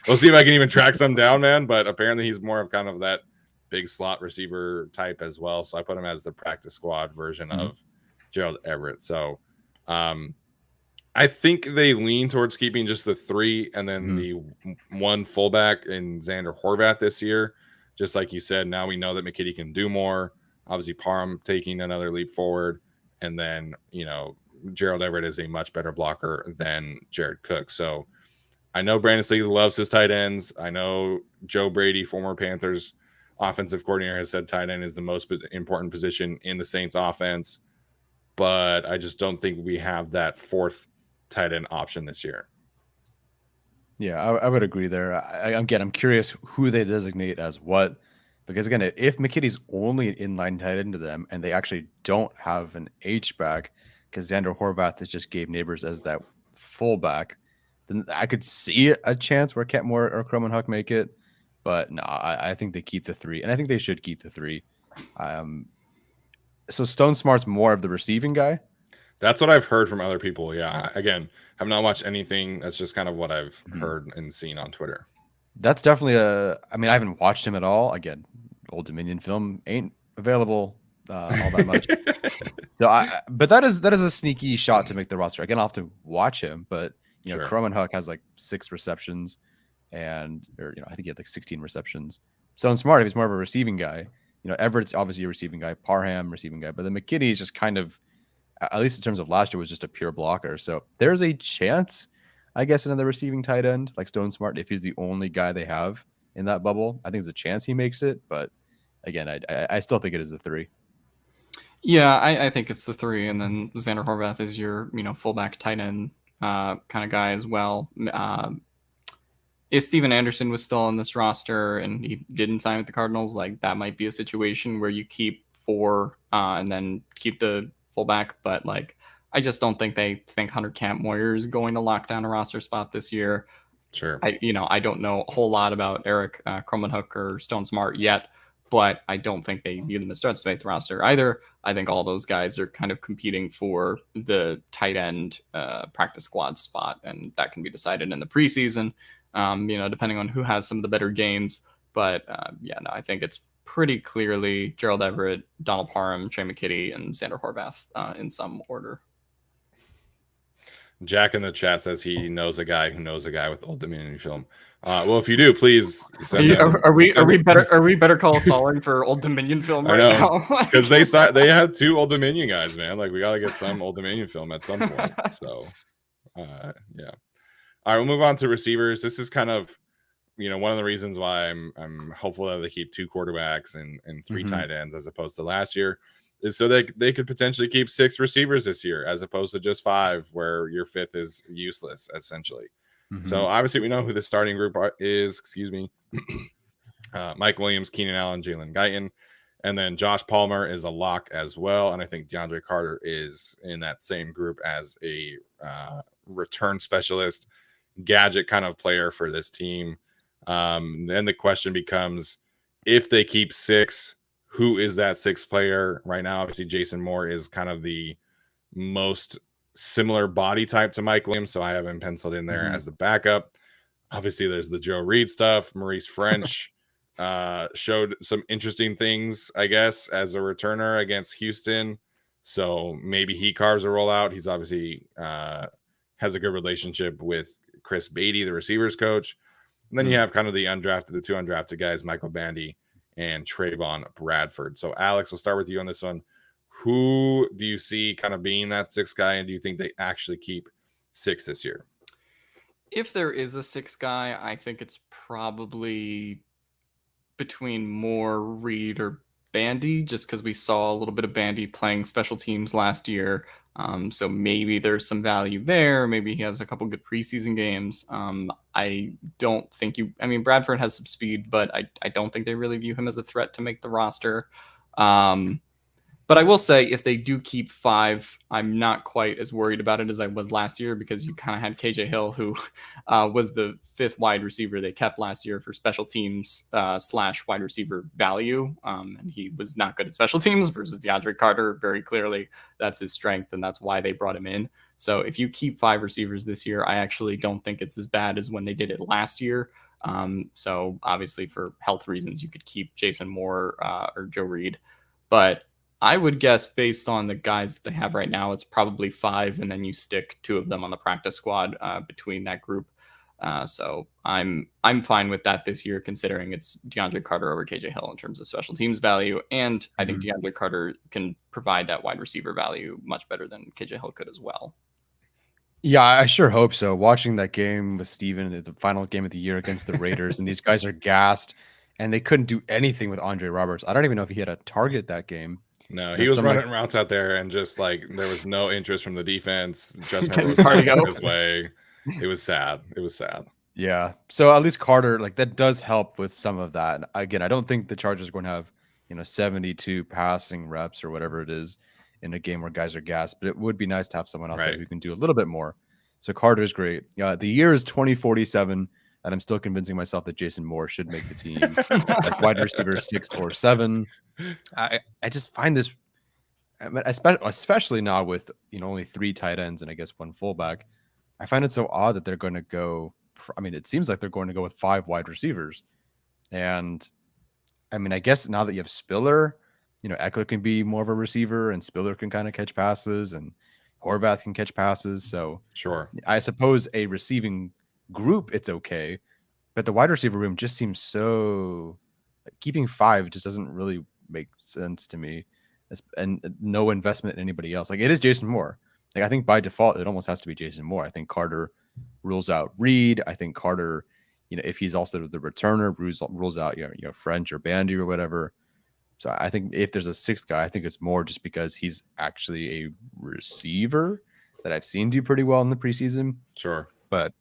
We'll see if I can even track some down, man. But apparently he's more of kind of that big slot receiver type as well. So I put him as the practice squad version of Gerald Everett. So I think they lean towards keeping just the 3 and then the 1 fullback in Xander Horvath this year. Just like you said, now we know that McKitty can do more. Obviously, Parham taking another leap forward. And then, Gerald Everett is a much better blocker than Jared Cook. So I know Brandon Staley loves his tight ends. I know Joe Brady, former Panthers offensive coordinator, has said tight end is the most important position in the Saints offense. But I just don't think we have that 4th tight end option this year. Yeah, I would agree there. I'm curious who they designate as what. Because again, if McKitty's only an inline tight end to them and they actually don't have an H-back, because Xander Horvath is just Gabe Neighbors as that fullback, then I could see a chance where Kentmore or Cromanhook make it. But no, I think they keep the 3. And I think they should keep the 3. So Stone Smart's more of the receiving guy? That's what I've heard from other people. Yeah. Again, have not watched anything. That's just kind of what I've heard and seen on Twitter. That's definitely I mean, I haven't watched him at all. Again, Old Dominion film ain't available all that much. But that is a sneaky shot to make the roster. Again, I'll have to watch him, but Sure. Cromanhook has like 6 receptions I think he had like 16 receptions. Stone Smart, if he's more of a receiving guy, Everett's obviously a receiving guy, Parham receiving guy, but then McKitty is just kind of, at least in terms of last year, was just a pure blocker. So there's a chance, I guess, another receiving tight end like Stone Smart, if he's the only guy they have in that bubble, I think there's a chance he makes it. But again, I still think it is the 3. Yeah, I think it's the 3, and then Xander Horvath is your fullback tight end kind of guy as well. If Steven Anderson was still on this roster and he didn't sign with the Cardinals, like that might be a situation where you keep 4 and then keep the fullback. But like, I just don't think they think Hunter Campmoyer is going to lock down a roster spot this year. Sure. I don't know a whole lot about Eric Cromanhook or Stone Smart yet, but I don't think they view them as threats to make the roster either. I think all those guys are kind of competing for the tight end practice squad spot, and that can be decided in the preseason, depending on who has some of the better games. But I think it's pretty clearly Gerald Everett, Donald Parham, Trey McKitty, and Xander Horvath in some order. Jack in the chat says he knows a guy who knows a guy with Old Dominion film. Well, if you do, please send them. Are we better call Saul for Old Dominion film right now? Because they have 2 Old Dominion guys, man. Like, we got to get some Old Dominion film at some point. So, yeah. All right, we'll move on to receivers. This is kind of, one of the reasons why I'm hopeful that they keep 2 quarterbacks and 3 tight ends as opposed to last year, is so they could potentially keep 6 receivers this year as opposed to just 5, where your 5th is useless essentially. So obviously we know who the starting group is. Excuse me. Mike Williams, Keenan Allen, Jalen Guyton, and then Josh Palmer is a lock as well. And I think DeAndre Carter is in that same group as a return specialist, gadget kind of player for this team. Then the question becomes, if they keep 6, who is that 6th player right now? Obviously, Jason Moore is kind of the most similar body type to Mike Williams, so I have him penciled in there as the backup. Obviously, there's the Joe Reed stuff. Maurice French showed some interesting things, I guess, as a returner against Houston. So maybe he carves a role out. He's obviously has a good relationship with Chris Beatty, the receivers coach. And then you have kind of the 2 undrafted guys, Michael Bandy and Trayvon Bradford. So, Alex, we'll start with you on this one. Who do you see kind of being that 6th guy, and do you think they actually keep 6 this year? If there is a 6th guy, I think it's probably between Moore, Reed, or Bandy, just because we saw a little bit of Bandy playing special teams last year. So maybe there's some value there. Maybe he has a couple good preseason games. I don't think Bradford has some speed, but I don't think they really view him as a threat to make the roster. But I will say, if they do keep 5, I'm not quite as worried about it as I was last year, because you kind of had KJ Hill, who was the 5th wide receiver they kept last year for special teams / wide receiver value. And he was not good at special teams versus DeAndre Carter. Very clearly, that's his strength, and that's why they brought him in. So if you keep 5 receivers this year, I actually don't think it's as bad as when they did it last year. So obviously, for health reasons, you could keep Jason Moore or Joe Reed. But I would guess, based on the guys that they have right now, it's probably 5, and then you stick 2 of them on the practice squad between that group. So I'm fine with that this year, considering it's DeAndre Carter over KJ Hill in terms of special teams value, and I think DeAndre Carter can provide that wide receiver value much better than KJ Hill could as well. Yeah, I sure hope so. Watching that game with Steven, the final game of the year against the Raiders, and these guys are gassed, and they couldn't do anything with Andre Roberts. I don't even know if he had a target that game. No, he was running routes out there, and just like there was no interest from the defense. Justin was his way. It was sad. Yeah. So at least Carter, like, that does help with some of that. Again, I don't think the Chargers are going to have 72 passing reps or whatever it is in a game where guys are gassed, but it would be nice to have someone out there who can do a little bit more. So Carter's great. The year is 2047, and I'm still convincing myself that Jason Moore should make the team as wide receiver 6 or 7. I just find this, especially now with only 3 tight ends and I guess 1 fullback, I find it so odd that they're going to go. It seems like they're going to go with 5 wide receivers, and I guess now that you have Spiller, Eckler can be more of a receiver, and Spiller can kind of catch passes, and Horvath can catch passes. So sure, I suppose a receiving group, it's okay, but the wide receiver room just seems so, keeping 5 just doesn't really make sense to me, and no investment in anybody else. Like, it is Jason Moore. Like, I think by default it almost has to be Jason Moore. I think Carter rules out Reed. I think Carter, if he's also the returner, rules out French or Bandy or whatever. So I think if there's a 6th guy, I think it's more just because he's actually a receiver that I've seen do pretty well in the preseason. Sure, but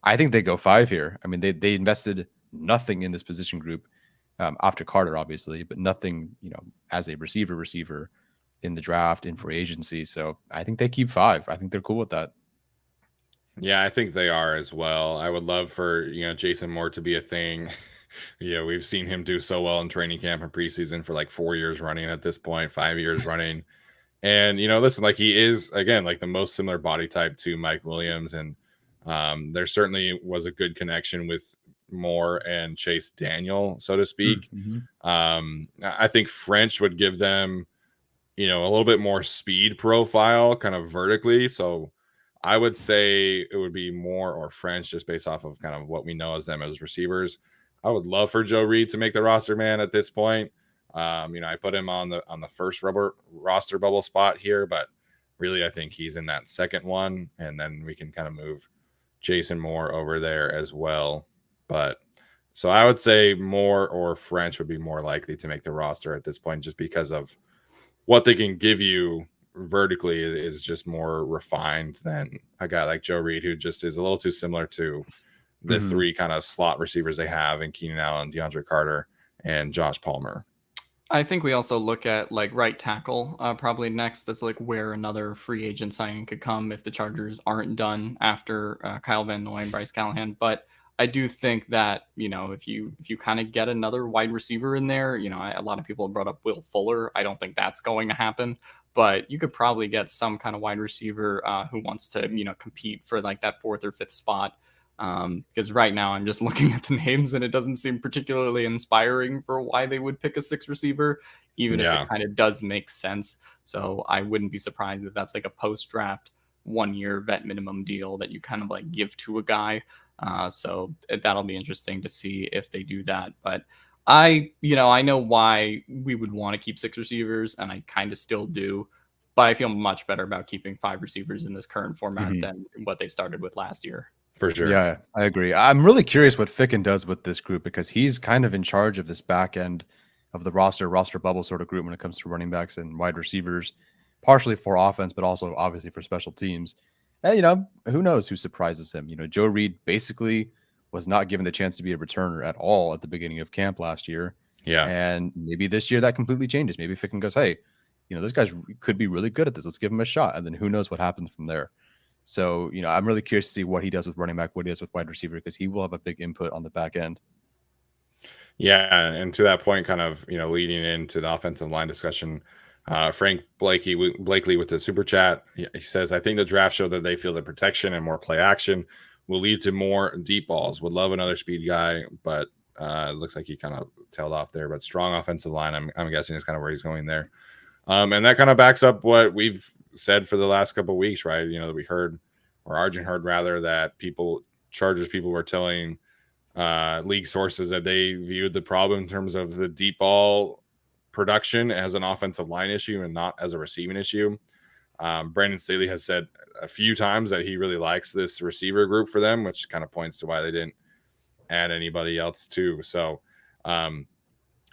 I think they go 5 here. They invested nothing in this position group after Carter, obviously, but nothing, as a receiver in the draft, in free agency. So I think they keep 5. I think they're cool with that. Yeah, I think they are as well. I would love for Jason Moore to be a thing. Yeah, we've seen him do so well in training camp and preseason for like 4 years running at this point, 5 years running. And listen, like he is again like the most similar body type to Mike Williams, and there certainly was a good connection with Moore and Chase Daniel, so to speak. Mm-hmm. I think French would give them, a little bit more speed profile kind of vertically. So I would say it would be Moore or French just based off of kind of what we know as them as receivers. I would love for Joe Reed to make the roster, man, at this point. I put him on the first rubber roster bubble spot here, but really I think he's in that second one, and then we can kind of move Jason Moore over there as well. But so I would say Moore or French would be more likely to make the roster at this point, just because of what they can give you vertically is just more refined than a guy like Joe Reed, who just is a little too similar to the Mm-hmm. three kind of slot receivers they have in Keenan Allen, DeAndre Carter, and Josh Palmer. I think we also look at like right tackle probably next. That's like where another free agent signing could come if the Chargers aren't done after Kyle Van Noy and Bryce Callahan. But I do think that if you kind of get another wide receiver in there, a lot of people have brought up Will Fuller. I don't think that's going to happen, but you could probably get some kind of wide receiver who wants to compete for like that fourth or fifth spot. Because right now I'm just looking at the names and it doesn't seem particularly inspiring for why they would pick a six receiver, even if it kind of does make sense. So I wouldn't be surprised if that's like a post-draft 1-year vet minimum deal that you kind of like give to a guy. So that'll be interesting to see if they do that. But I know why we would want to keep six receivers, and I kind of still do. But I feel much better about keeping 5 receivers in this current format than what they started with last year. For sure. Yeah, I agree. I'm really curious what Ficken does with this group, because he's kind of in charge of this back end of the roster bubble sort of group when it comes to running backs and wide receivers, partially for offense, but also obviously for special teams. And, who knows who surprises him? Joe Reed basically was not given the chance to be a returner at all at the beginning of camp last year. Yeah. And maybe this year that completely changes. Maybe Ficken goes, hey, this guy could be really good at this. Let's give him a shot. And then who knows what happens from there. So, I'm really curious to see what he does with running back, what he does with wide receiver, because he will have a big input on the back end. Yeah, and to that point, kind of, leading into the offensive line discussion, Frank Blakely with the super chat, he says, I think the draft showed that they feel that protection and more play action will lead to more deep balls. Would love another speed guy, but it looks like he kind of tailed off there. But strong offensive line, I'm guessing is kind of where he's going there. And that kind of backs up what we've said for the last couple of weeks, right? That we heard, or Arjun heard rather, that Chargers people were telling league sources that they viewed the problem in terms of the deep ball production as an offensive line issue and not as a receiving issue. Brandon Staley has said a few times that he really likes this receiver group for them, which kind of points to why they didn't add anybody else too. So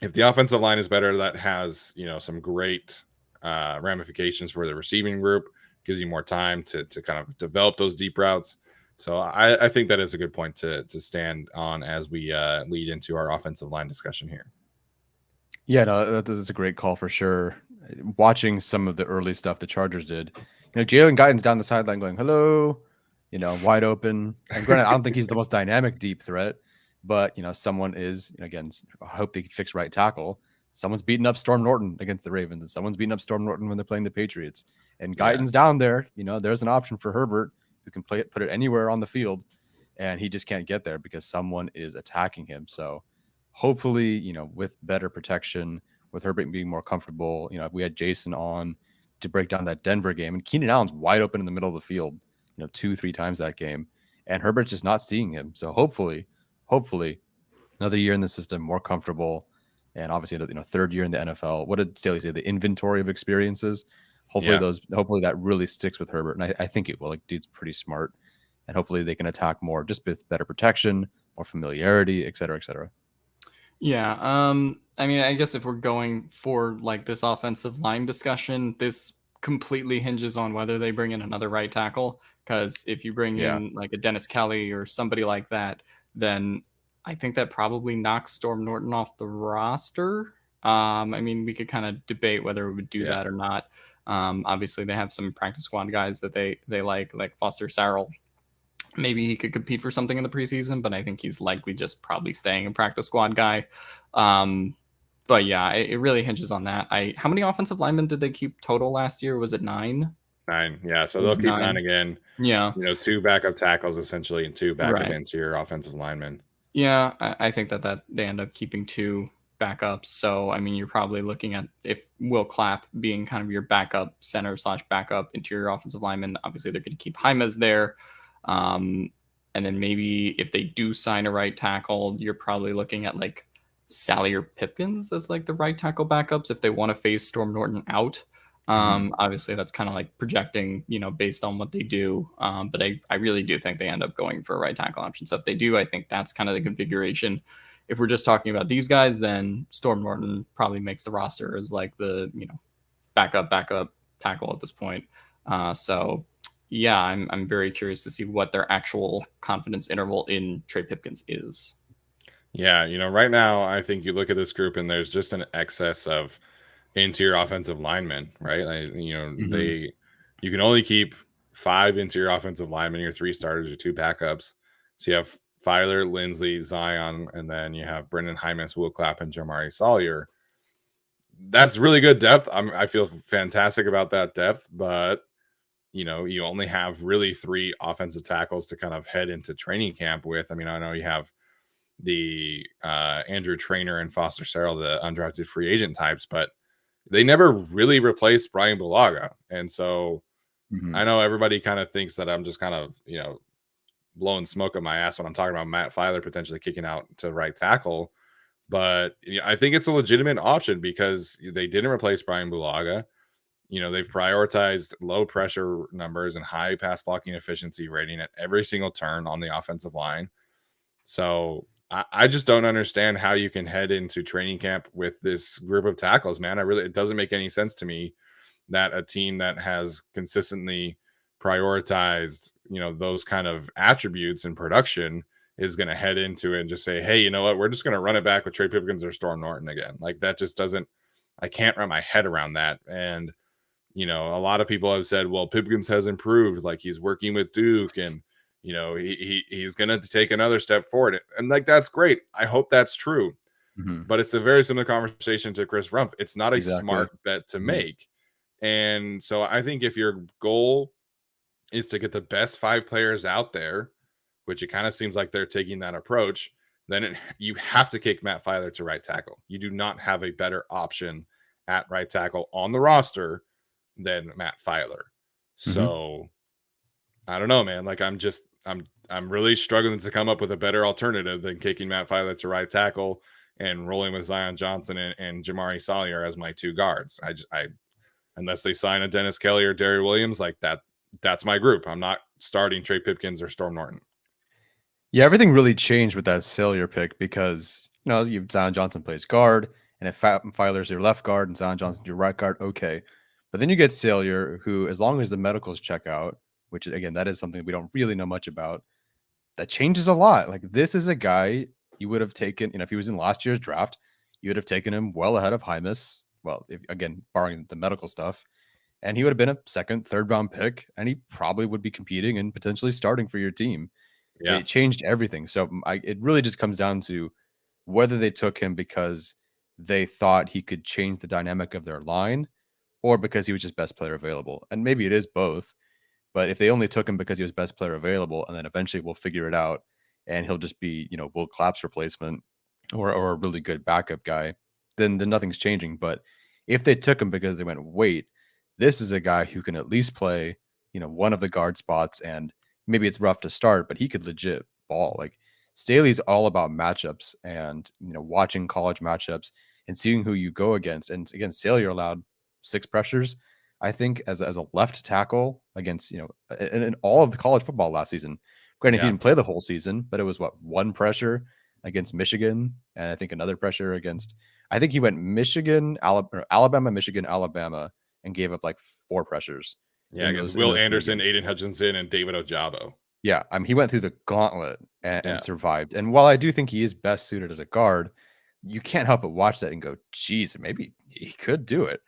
if the offensive line is better, that has some great ramifications for the receiving group, gives you more time to kind of develop those deep routes. So I think that is a good point to stand on as we lead into our offensive line discussion here. Yeah, no, that's a great call for sure. Watching some of the early stuff the Chargers did, Jalen Guyton's down the sideline going, hello, wide open. And granted, I don't think he's the most dynamic deep threat, but, someone is, again, I hope they fix right tackle. Someone's beating up Storm Norton against the Ravens, and someone's beating up Storm Norton when they're playing the Patriots. And Guyton's down there. There's an option for Herbert who can put it anywhere on the field, and he just can't get there because someone is attacking him. So hopefully, with better protection, with Herbert being more comfortable, we had Jason on to break down that Denver game, and Keenan Allen's wide open in the middle of the field, 2-3 times that game, and Herbert's just not seeing him. So hopefully another year in the system, more comfortable, and obviously, third year in the NFL. What did Staley say? The inventory of experiences. Hopefully that really sticks with Herbert, and I think it will. Like, dude's pretty smart, and hopefully they can attack more, just with better protection, more familiarity, et cetera, et cetera. Yeah. I mean, I guess if we're going for like this offensive line discussion, this completely hinges on whether they bring in another right tackle. Because if you bring in like a Dennis Kelly or somebody like that, then I think that probably knocks Storm Norton off the roster. I mean, we could kind of debate whether we would do that or not. Obviously, they have some practice squad guys that they like Foster Sarrell. maybe he could compete for something in the preseason, but I think he's likely just probably staying a practice squad guy. But yeah, it really hinges on that. How many offensive linemen did they keep total last year? Was it 9? 9. Yeah, so It was they'll keep 9 9. again. Yeah. 2 backup tackles essentially and 2 backup Right. interior offensive linemen. Yeah, I think that they end up keeping 2 backups. So I mean, you're probably looking at if Will Clapp being kind of your backup center / backup interior offensive lineman. Obviously, they're going to keep Jaimez there, and then maybe if they do sign a right tackle, you're probably looking at like Sally or Pipkins as like the right tackle backups if they want to phase Storm Norton out. Obviously, that's kind of like projecting, based on what they do. But I really do think they end up going for a right tackle option. So if they do, I think that's kind of the configuration. If we're just talking about these guys, then Storm Norton probably makes the roster as like the, backup tackle at this point. So yeah, I'm very curious to see what their actual confidence interval in Trey Pipkins is. Yeah, right now I think you look at this group and there's just an excess of interior offensive linemen, right? Like, you can only keep 5 interior offensive linemen, your 3 starters, your 2 backups. So you have Filer, Lindsley, Zion, and then you have Brendan Hymas, Will Clapp, and Jamari Sawyer. That's really good depth. I feel fantastic about that depth, but you only have really 3 offensive tackles to kind of head into training camp with. I mean, I know you have the Andrew Trainer and Foster Sarrell, the undrafted free agent types, but they never really replaced Brian Bulaga. And so I know everybody kind of thinks that I'm just kind of, blowing smoke up my ass when I'm talking about Matt Filer potentially kicking out to right tackle. But I think it's a legitimate option because they didn't replace Brian Bulaga. They've prioritized low pressure numbers and high pass blocking efficiency rating at every single turn on the offensive line. So I just don't understand how you can head into training camp with this group of tackles, man. It doesn't make any sense to me that a team that has consistently prioritized, those kind of attributes in production is going to head into it and just say, hey, you know what? We're just going to run it back with Trey Pipkins or Storm Norton again. Like that just doesn't, I can't wrap my head around that. And, a lot of people have said, well, Pipkins has improved. Like he's working with Duke and, he's going to take another step forward. And like, that's great. I hope that's true. But it's a very similar conversation to Chris Rumpf. It's not a smart bet to make. And so I think if your goal is to get the best 5 players out there, which it kind of seems like they're taking that approach, then you have to kick Matt Filer to right tackle. You do not have a better option at right tackle on the roster than Matt Filer. So I don't know, man. Like I'm really struggling to come up with a better alternative than kicking Matt Filer to right tackle and rolling with Zion Johnson and Jamari Sawyer as my 2 guards. I unless they sign a Dennis Kelly or Derry Williams, like that's my group. I'm not starting Trey Pipkins or Storm Norton. Yeah, everything really changed with that Salyer pick because Zion Johnson plays guard, and if Filer's your left guard and Zion Johnson's your right guard, okay. But then you get Salyer, who, as long as the medicals check out, which again, that is something we don't really know much about, that changes a lot. Like this is a guy you would have taken, if he was in last year's draft, you would have taken him well ahead of Hymas. Well, if again, barring the medical stuff, and he would have been a 2nd, 3rd round pick, and he probably would be competing and potentially starting for your team. Yeah. It changed everything. So it really just comes down to whether they took him because they thought he could change the dynamic of their line or because he was just best player available. And maybe it is both. But if they only took him because he was best player available, and then eventually we'll figure it out and he'll just be, Will Clapp's replacement or a really good backup guy, then nothing's changing. But if they took him because they went, wait, this is a guy who can at least play, one of the guard spots, and maybe it's rough to start, but he could legit ball. Like Staley's all about matchups and, watching college matchups and seeing who you go against. And again, Staley allowed 6 pressures, I think, as a left tackle against, in all of the college football last season. Granted, he didn't play the whole season, but it was 1 pressure against Michigan, and I think another pressure against, I think he went Michigan, Alabama, Michigan, Alabama, and gave up like 4 pressures. Yeah, against Will Anderson, Aiden Hutchinson, and David Ojabo. Yeah, I mean, he went through the gauntlet and survived. And while I do think he is best suited as a guard, you can't help but watch that and go, geez, maybe he could do it.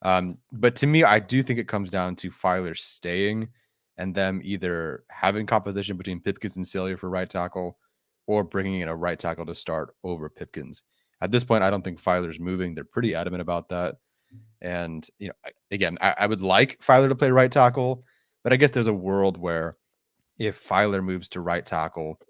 But to me, I do think it comes down to Filer staying and them either having competition between Pipkins and Salyer for right tackle, or bringing in a right tackle to start over Pipkins. At this point, I don't think Filer's moving. They're pretty adamant about that. And, again, I would like Filer to play right tackle, but I guess there's a world where if Filer moves to right tackle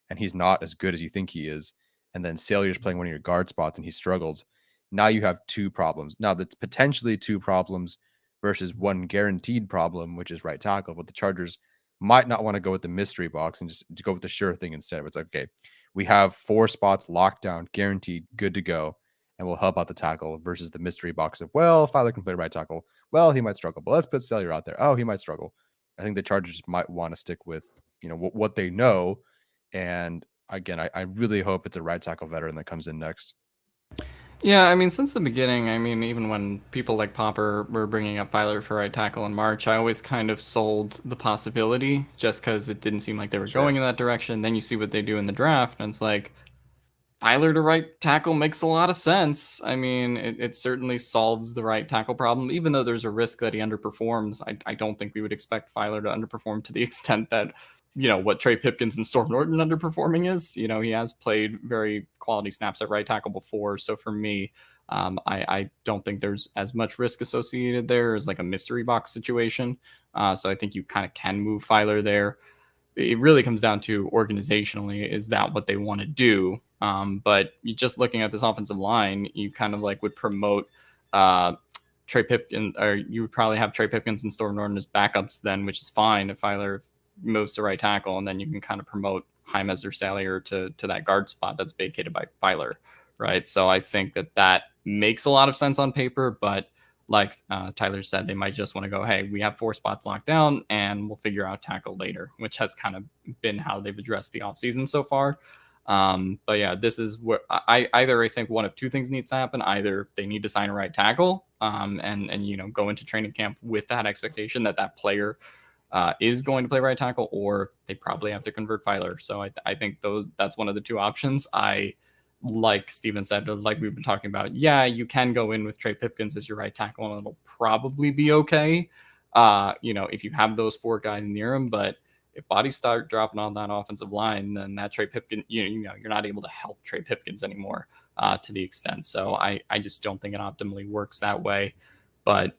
and he's not as good as you think he is, and then Salyer's playing one of your guard spots and he struggles, now you have two problems. Now that's potentially two problems versus one guaranteed problem, which is right tackle. But the Chargers might not want to go with the mystery box and just go with the sure thing instead. It's like, okay, we have 4 spots locked down, guaranteed, good to go, and we'll help out the tackle versus the mystery box of, well, Filer can play right tackle. Well, he might struggle, but let's put Salyer out there. Oh, he might struggle. I think the Chargers might want to stick with, what they know. And again, I really hope it's a right tackle veteran that comes in next. Yeah, I mean, since the beginning, I mean, even when people like Popper were bringing up Filer for right tackle in March, I always kind of sold the possibility just because it didn't seem like they were going in that direction. Then you see what they do in the draft, and it's like, Filer to right tackle makes a lot of sense. I mean, it certainly solves the right tackle problem, even though there's a risk that he underperforms. I don't think we would expect Filer to underperform to the extent that, what Trey Pipkins and Storm Norton underperforming is. He has played very quality snaps at right tackle before. So for me, I don't think there's as much risk associated there as like a mystery box situation. So I think you kind of can move Filer there. It really comes down to organizationally, is that what they want to do? But you just looking at this offensive line, you kind of like would promote Trey Pipkins, or you would probably have Trey Pipkins and Storm Norton as backups then, which is fine if Filer moves to right tackle, and then you can kind of promote Jaimez or Salyer to that guard spot that's vacated by Filer, right? So I think that makes a lot of sense on paper, but like Tyler said, they might just want to go, hey, we have 4 spots locked down and we'll figure out tackle later, which has kind of been how they've addressed the offseason so far. But yeah, this is where I think one of 2 things needs to happen. Either they need to sign a right tackle and go into training camp with that expectation that player is going to play right tackle, or they probably have to convert Filer. So I think that's one of the 2 options. Like Steven said, like we've been talking about, yeah, you can go in with Trey Pipkins as your right tackle and it'll probably be okay. If you have those 4 guys near him, but if bodies start dropping on that offensive line, then that Trey Pipkins, you're not able to help Trey Pipkins anymore to the extent. So I just don't think it optimally works that way. But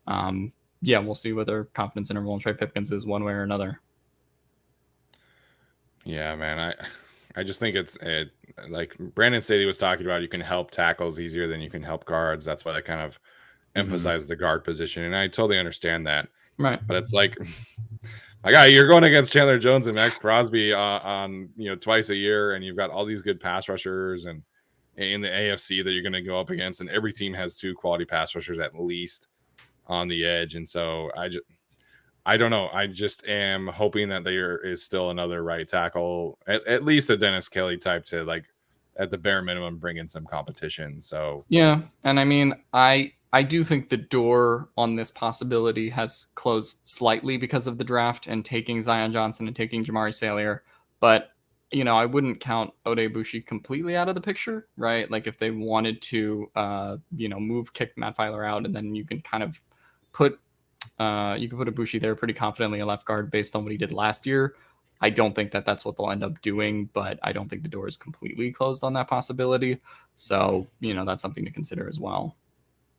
yeah, we'll see what their confidence interval in Trey Pipkins is one way or another. Yeah, man. I just think it's like Brandon Staley was talking about, you can help tackles easier than you can help guards. That's why I kind of emphasize the guard position. And I totally understand that. Right. But it's like, my guy, you're going against Chandler Jones and Max Crosby on twice a year, and you've got all these good pass rushers and in the AFC that you're going to go up against, and every team has 2 quality pass rushers at least on the edge. And so I don't know. I just am hoping that there is still another right tackle, at least a Dennis Kelly type, to like at the bare minimum bring in some competition. So yeah, and I mean, I do think the door on this possibility has closed slightly because of the draft and taking Zion Johnson and taking Jamari Salyer, but I wouldn't count Odebushi completely out of the picture, right? Like if they wanted to, kick Matt Filer out, and then you can kind of put Ibushi there pretty confidently a left guard based on what he did last year. I don't think that's what they'll end up doing, but I don't think the door is completely closed on that possibility. So, that's something to consider as well.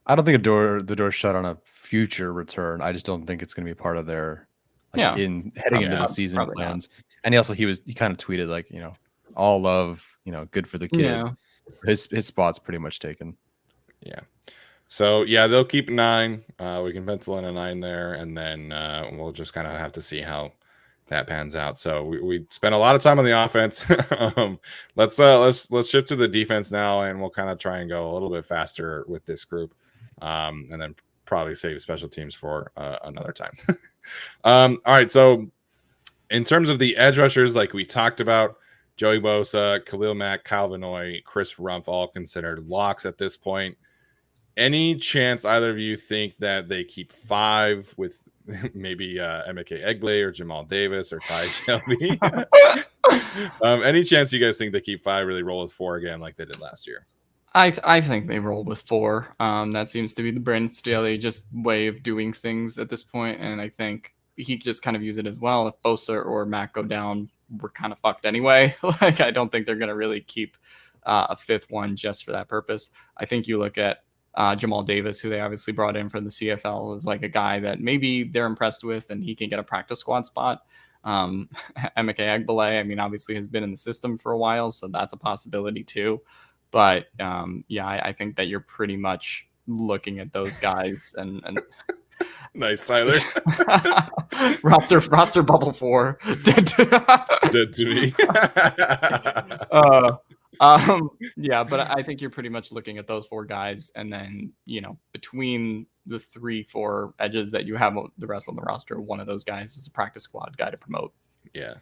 I don't think the door's shut on a future return. I just don't think it's going to be part of their heading into the season plans. Not. And he kind of tweeted like, all love, good for the kid. Yeah. His spot's pretty much taken. Yeah. So yeah, they'll keep 9. We can pencil in a 9 there, and then we'll just kind of have to see how that pans out. So we spent a lot of time on the offense. Let's shift to the defense now, and we'll kind of try and go a little bit faster with this group, and then probably save special teams for another time. All right. So in terms of the edge rushers, like we talked about, Joey Bosa, Khalil Mack, Kyle Van Noy, Chris Rumph, all considered locks at this point. Any chance either of you think that they keep 5 with maybe Emeka Egble or Jamal Davis or Ty Shelby? Any chance you guys think they keep 5, really roll with 4 again like they did last year? I think they roll with 4. That seems to be the Brandon Staley just way of doing things at this point. And I think, he just kind of use it as well. If Bosa or Mac go down, we're kind of fucked anyway. Like, I don't think they're going to really keep a fifth one just for that purpose. I think you look at Jamal Davis, who they obviously brought in from the CFL, is like a guy that maybe they're impressed with and he can get a practice squad spot. Emeka Egbele, I mean, obviously has been in the system for a while, so that's a possibility too. But I think that you're pretty much looking at those guys and Nice, Tyler. roster bubble 4 dead to me. But I think you're pretty much looking at those 4 guys, and then between the 3-4 edges that you have the rest on the roster, one of those guys is a practice squad guy to promote. Yeah,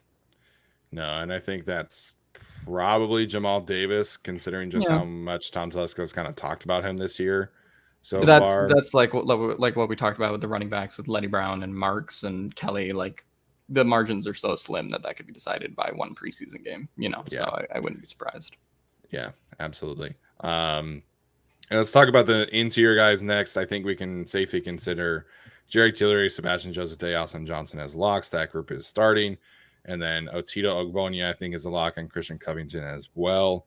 no, and I think that's probably Jamal Davis, considering just how much Tom Telesco's kind of talked about him this year. So that's like what we talked about with the running backs with Lenny Brown and Marks and Kelly. Like, the margins are so slim that could be decided by one preseason game. So I wouldn't be surprised. Yeah, absolutely. And let's talk about the interior guys next. I think we can safely consider Jerry Tillery, Sebastian Joseph, Austin Johnson as locks. That group is starting. And then Otito Ogbonia, I think, is a lock, and Christian Covington as well.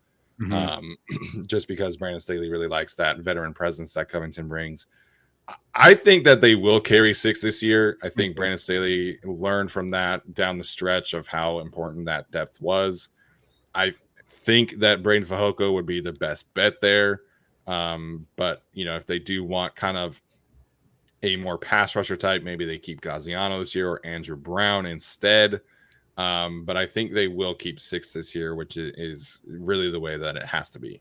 Just because Brandon Staley really likes that veteran presence that Covington brings. I think that they will carry 6 this year. I think Brandon Staley learned from that down the stretch of how important that depth was. I think that Braden Fehoko would be the best bet there. But, if they do want kind of a more pass rusher type, maybe they keep Gaziano this year or Andrew Brown instead. But I think they will keep 6 this year, which is really the way that it has to be.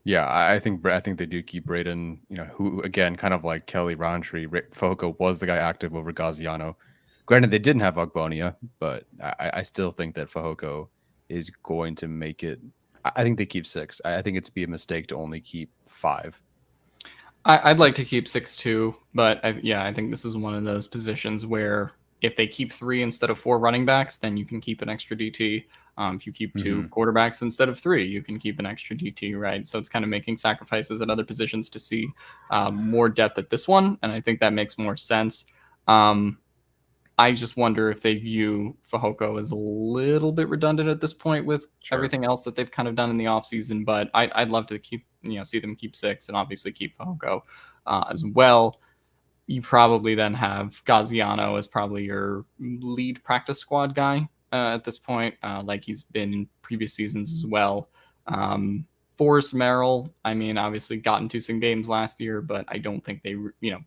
Yeah, I think they do keep Braden, who, again, kind of like Kelly Roundtree, Fehoko was the guy active over Gaziano. Granted, they didn't have Ogbonia, but I still think that Fehoko is going to make it. I think they keep 6. I think it'd be a mistake to only keep 5. I'd like to keep 6 too, but I think this is one of those positions where if they keep 3 instead of 4 running backs, then you can keep an extra DT. If you keep 2 quarterbacks instead of 3, you can keep an extra DT, right? So it's kind of making sacrifices at other positions to see more depth at this one, and I think that makes more sense. I just wonder if they view Fehoko as a little bit redundant at this point with everything else that they've kind of done in the offseason, but I'd love to see them keep 6 and obviously keep Fehoko as well. You probably then have Gaziano as probably your lead practice squad guy at this point, like he's been in previous seasons as well. Forrest Merrill, I mean, obviously got into some games last year, but I don't think they,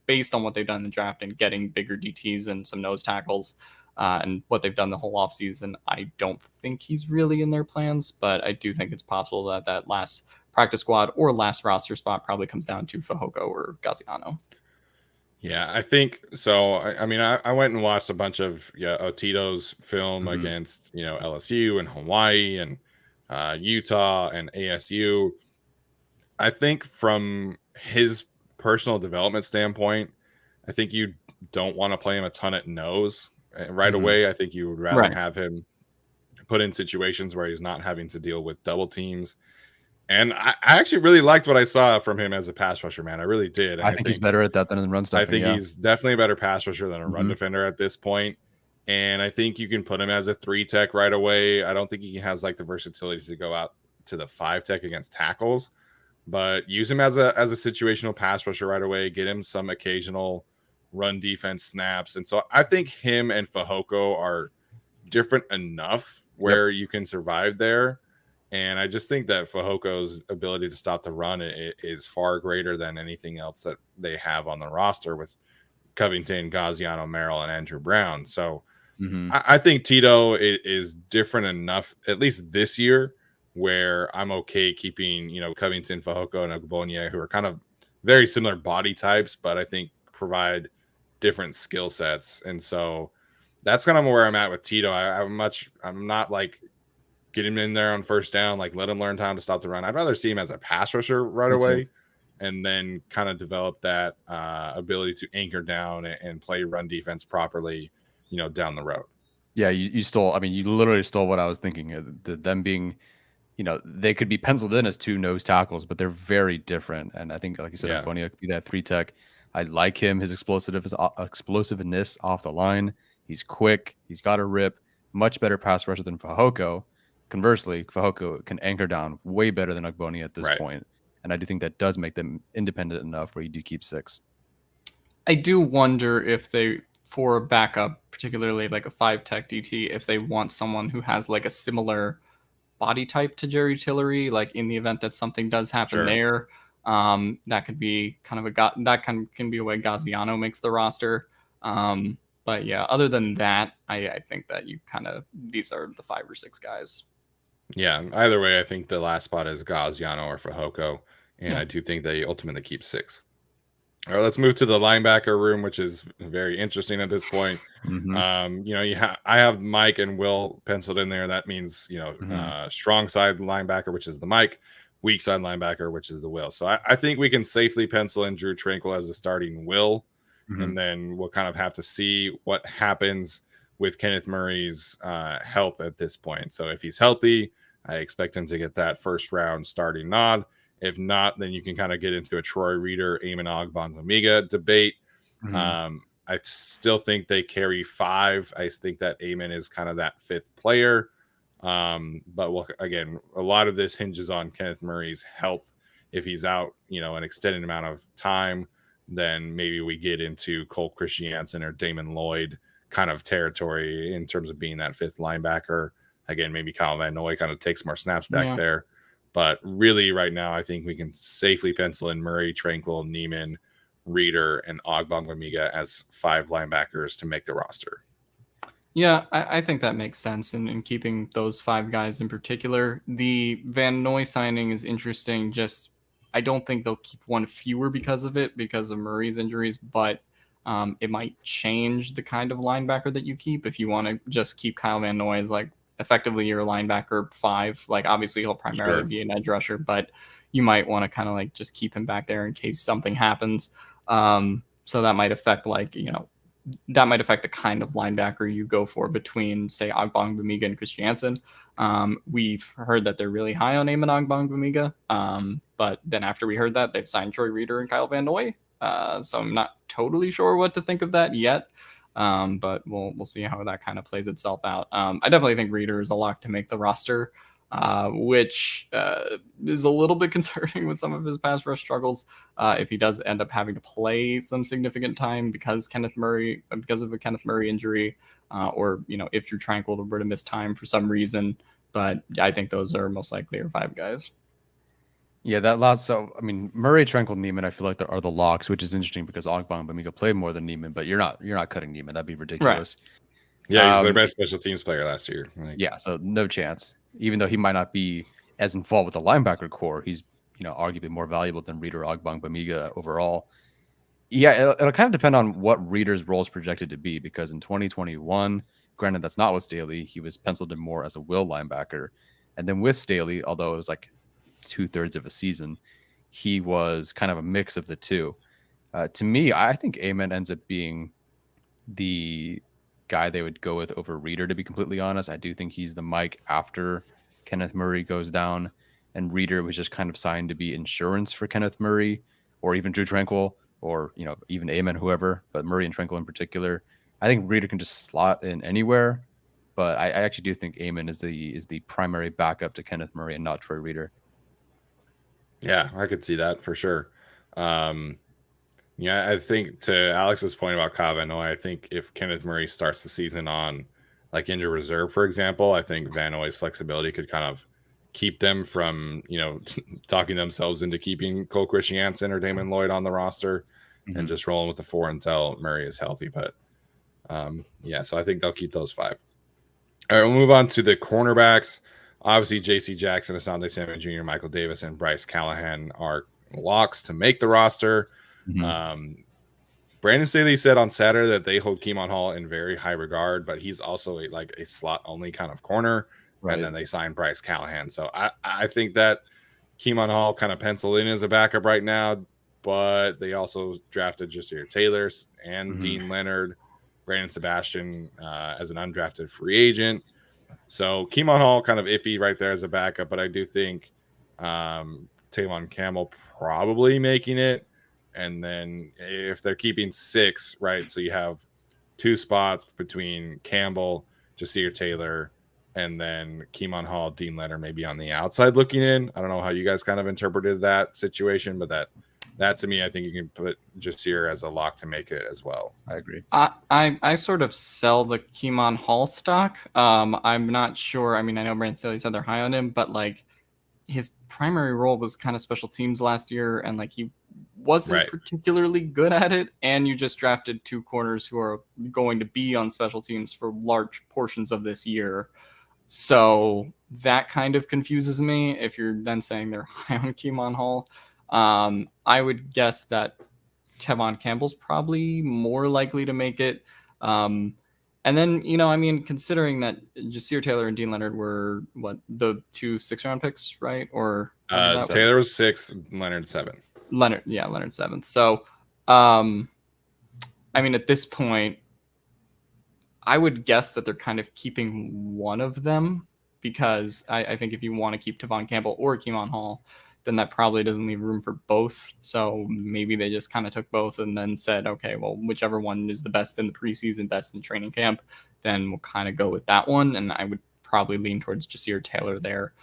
based on what they've done in the draft and getting bigger DTs and some nose tackles and what they've done the whole offseason, I don't think he's really in their plans, but I do think it's possible that last practice squad or last roster spot probably comes down to Fehoko or Gaziano. Yeah, I think so. I went and watched a bunch of Otito's film against LSU and Hawaii and Utah and ASU. I think from his personal development standpoint, I think you don't want to play him a ton at nose right away. I think you would rather have him put in situations where he's not having to deal with double teams. And I actually really liked what I saw from him as a pass rusher, man. I really did. And I think he's better at that than in run stuff. I think he's definitely a better pass rusher than a run defender at this point. And I think you can put him as a 3 tech right away. I don't think he has like the versatility to go out to the 5 tech against tackles, but use him as a situational pass rusher right away. Get him some occasional run defense snaps. And so I think him and Fehoko are different enough where you can survive there. And I just think that Fajoko's ability to stop the run is far greater than anything else that they have on the roster with Covington, Gaziano, Merrill, and Andrew Brown. So I think Tito is different enough, at least this year, where I'm okay keeping, Covington, Fehoko, and Ogbonia, who are kind of very similar body types, but I think provide different skill sets. And so that's kind of where I'm at with Tito. I'm not like, get him in there on first down, like let him learn time to stop the run. I'd rather see him as a pass rusher right away and then kind of develop that ability to anchor down and play run defense properly, down the road. Yeah, you literally stole what I was thinking. Them being, they could be penciled in as 2 nose tackles, but they're very different. And I think, like you said, Ogbonia could be that 3 tech. I like him, his explosiveness off the line. He's quick. He's got a rip. Much better pass rusher than Fehoko. Conversely, Fehoko can anchor down way better than Ogboni at this point. And I do think that does make them independent enough where you do keep 6. I do wonder if they, for a backup, particularly like a 5-tech DT, if they want someone who has like a similar body type to Jerry Tillery, like in the event that something does happen there. That could be kind of can be a way Gaziano makes the roster. But yeah, other than that, I think that these are the 5 or 6 guys. Yeah, either way, I think the last spot is Gaziano or Fehoko, and I do think they ultimately keep 6. All right, let's move to the linebacker room, which is very interesting at this point. I have Mike and Will penciled in there. That means, strong side linebacker, which is the Mike, weak side linebacker, which is the Will. So I think we can safely pencil in Drew Tranquil as a starting Will, and then we'll kind of have to see what happens with Kenneth Murray's health at this point. So if he's healthy, I expect him to get that first round starting nod. If not, then you can kind of get into a Troy Reader, Eamon Ogbongbemiga debate. I still think they carry 5. I think that Eamon is kind of that 5th player. But again, a lot of this hinges on Kenneth Murray's health. If he's out, an extended amount of time, then maybe we get into Cole Christiansen or Damon Lloyd kind of territory in terms of being that 5th linebacker. Again, maybe Kyle Van Noy kind of takes more snaps back there. But really, right now, I think we can safely pencil in Murray, Tranquil, Neiman, Reader, and Ogbongbemiga as 5 linebackers to make the roster. Yeah, I think that makes sense in keeping those 5 guys in particular. The Van Noy signing is interesting. Just I don't think they'll keep one fewer because of it, because of Murray's injuries, but it might change the kind of linebacker that you keep if you want to just keep Kyle Van Noy as like effectively your linebacker 5. Like obviously he'll primarily be an edge rusher, but you might want to kind of like just keep him back there in case something happens. So that might affect that might affect the kind of linebacker you go for between, say, Ogbongbemiga and Christiansen. We've heard that they're really high on Eamon Ogbongbemiga, but then after we heard that, they've signed Troy Reader and Kyle Van Noy. So I'm not totally sure what to think of that yet. But we'll see how that kind of plays itself out. I definitely think Reader is a lock to make the roster, which is a little bit concerning with some of his pass rush struggles. If he does end up having to play some significant time because of a Kenneth Murray injury, or if Drew Tranquil were to miss time for some reason. But I think those are most likely our 5 guys. Yeah, Murray, Tranquil, Neiman, I feel like there are the locks, which is interesting because Ogbongbemiga played more than Neiman, but you're not cutting Neiman. That'd be ridiculous. Right. Yeah, he's their best special teams player last year. Yeah, so no chance. Even though he might not be as involved with the linebacker core, he's arguably more valuable than Reader Ogbongbemiga overall. Yeah, it'll kind of depend on what Reader's role is projected to be, because in 2021, granted that's not with Staley, he was penciled in more as a will linebacker, and then with Staley, although it was like 2/3 of a season, he was kind of a mix of the two. To me, I think Eamon ends up being the guy they would go with over Reader, to be completely honest. I do think he's the Mike after Kenneth Murray goes down, and Reader was just kind of signed to be insurance for Kenneth Murray or even Drew Tranquil or even Eamon, whoever, but Murray and Tranquil in particular. I think Reader can just slot in anywhere, but I actually do think Eamon is the primary backup to Kenneth Murray and not Troy Reader. Yeah, I could see that for sure. I think to Alex's point about Kyle Van Noy, I think if Kenneth Murray starts the season on like injured reserve, for example, I think Van Noy's flexibility could kind of keep them from, talking themselves into keeping Cole Christiansen or Damon Lloyd on the roster and just rolling with the 4 until Murray is healthy. But so I think they'll keep those 5. All right, we'll move on to the cornerbacks. Obviously, J.C. Jackson, Asante Samuel Jr., Michael Davis, and Bryce Callahan are locks to make the roster. Brandon Staley said on Saturday that they hold Keemon Hall in very high regard, but he's also a slot-only kind of corner. Right. And then they signed Bryce Callahan. So I think that Keemon Hall kind of penciled in as a backup right now, but they also drafted Jasir Taylor and Dean Leonard, Brandon Sebastian as an undrafted free agent. So Keemon Hall kind of iffy right there as a backup, but I do think Tavon Campbell probably making it. and then if they're keeping 6, right? So you have 2 spots between Campbell, Jasir Taylor, and then Keemon Hall, Dean Leonard maybe on the outside looking in. I don't know how you guys kind of interpreted that situation, but that to me, I think you can put Jasir as a lock to make it as well. I agree. I sort of sell the Keemon Hall stock. I'm not sure. I mean, I know Brandon Staley said they're high on him, but like his primary role was kind of special teams last year, and like he wasn't particularly good at it. And you just drafted 2 corners who are going to be on special teams for large portions of this year. So that kind of confuses me if you're then saying they're high on Keemon Hall. I would guess that Tevon Campbell's probably more likely to make it. And then, I mean, considering that Jasir Taylor and Dean Leonard were the 2 6th-round picks, right? Or Taylor was 6, Leonard 7. Leonard 7th. So, I mean, at this point, I would guess that they're kind of keeping one of them, because I think if you want to keep Tevon Campbell or Keemon Hall, then that probably doesn't leave room for both. So maybe they just kind of took both and then said, okay, well, whichever one is the best in the preseason, best in training camp, then we'll kind of go with that one. And I would probably lean towards Jasir Taylor there,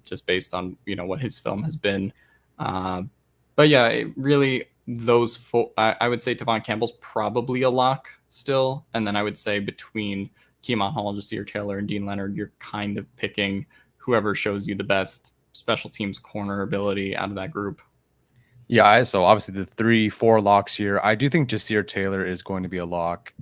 just based on, what his film has been. But yeah, it really, those 4, I would say Tevon Campbell's probably a lock still. And then I would say between Keemon Hall, Jasir Taylor, and Dean Leonard, you're kind of picking whoever shows you the best special teams corner ability out of that group. Yeah, so obviously the 3-4 locks here. I do think Jasir Taylor is going to be a lock,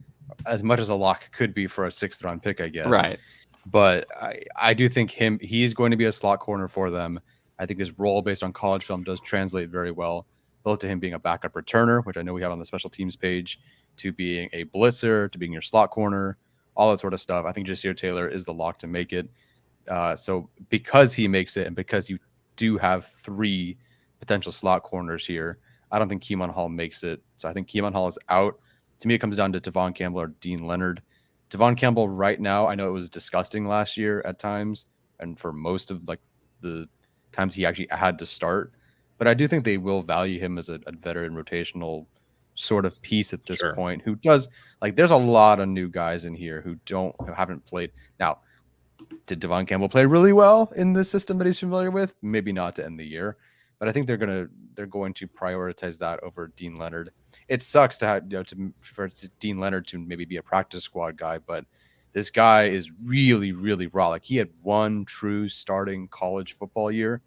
as much as a lock could be for a 6th-round pick, I guess. Right. But I do think he's going to be a slot corner for them. I think his role based on college film does translate very well, both to him being a backup returner, which I know we have on the special teams page, to being a blitzer, to being your slot corner, all that sort of stuff. I think Jasir Taylor is the lock to make it. So because he makes it, and because you do have 3 potential slot corners here, I don't think Keemon Hall makes it. So I think Keemon Hall is out. To me, it comes down to Tevon Campbell or Dean Leonard. Tevon Campbell right now, I know it was disgusting last year at times, and for most of like the times he actually had to start. But I do think they will value him as a veteran rotational sort of piece at this point, who does, like, there's a lot of new guys in here who haven't played. Now, did Tevon Campbell play really well in this system that he's familiar with? Maybe not to end the year, but I think they're going to prioritize that over Dean Leonard. It sucks to have, for Dean Leonard to maybe be a practice squad guy, but this guy is really, really raw. Like, he had 1 true starting college football year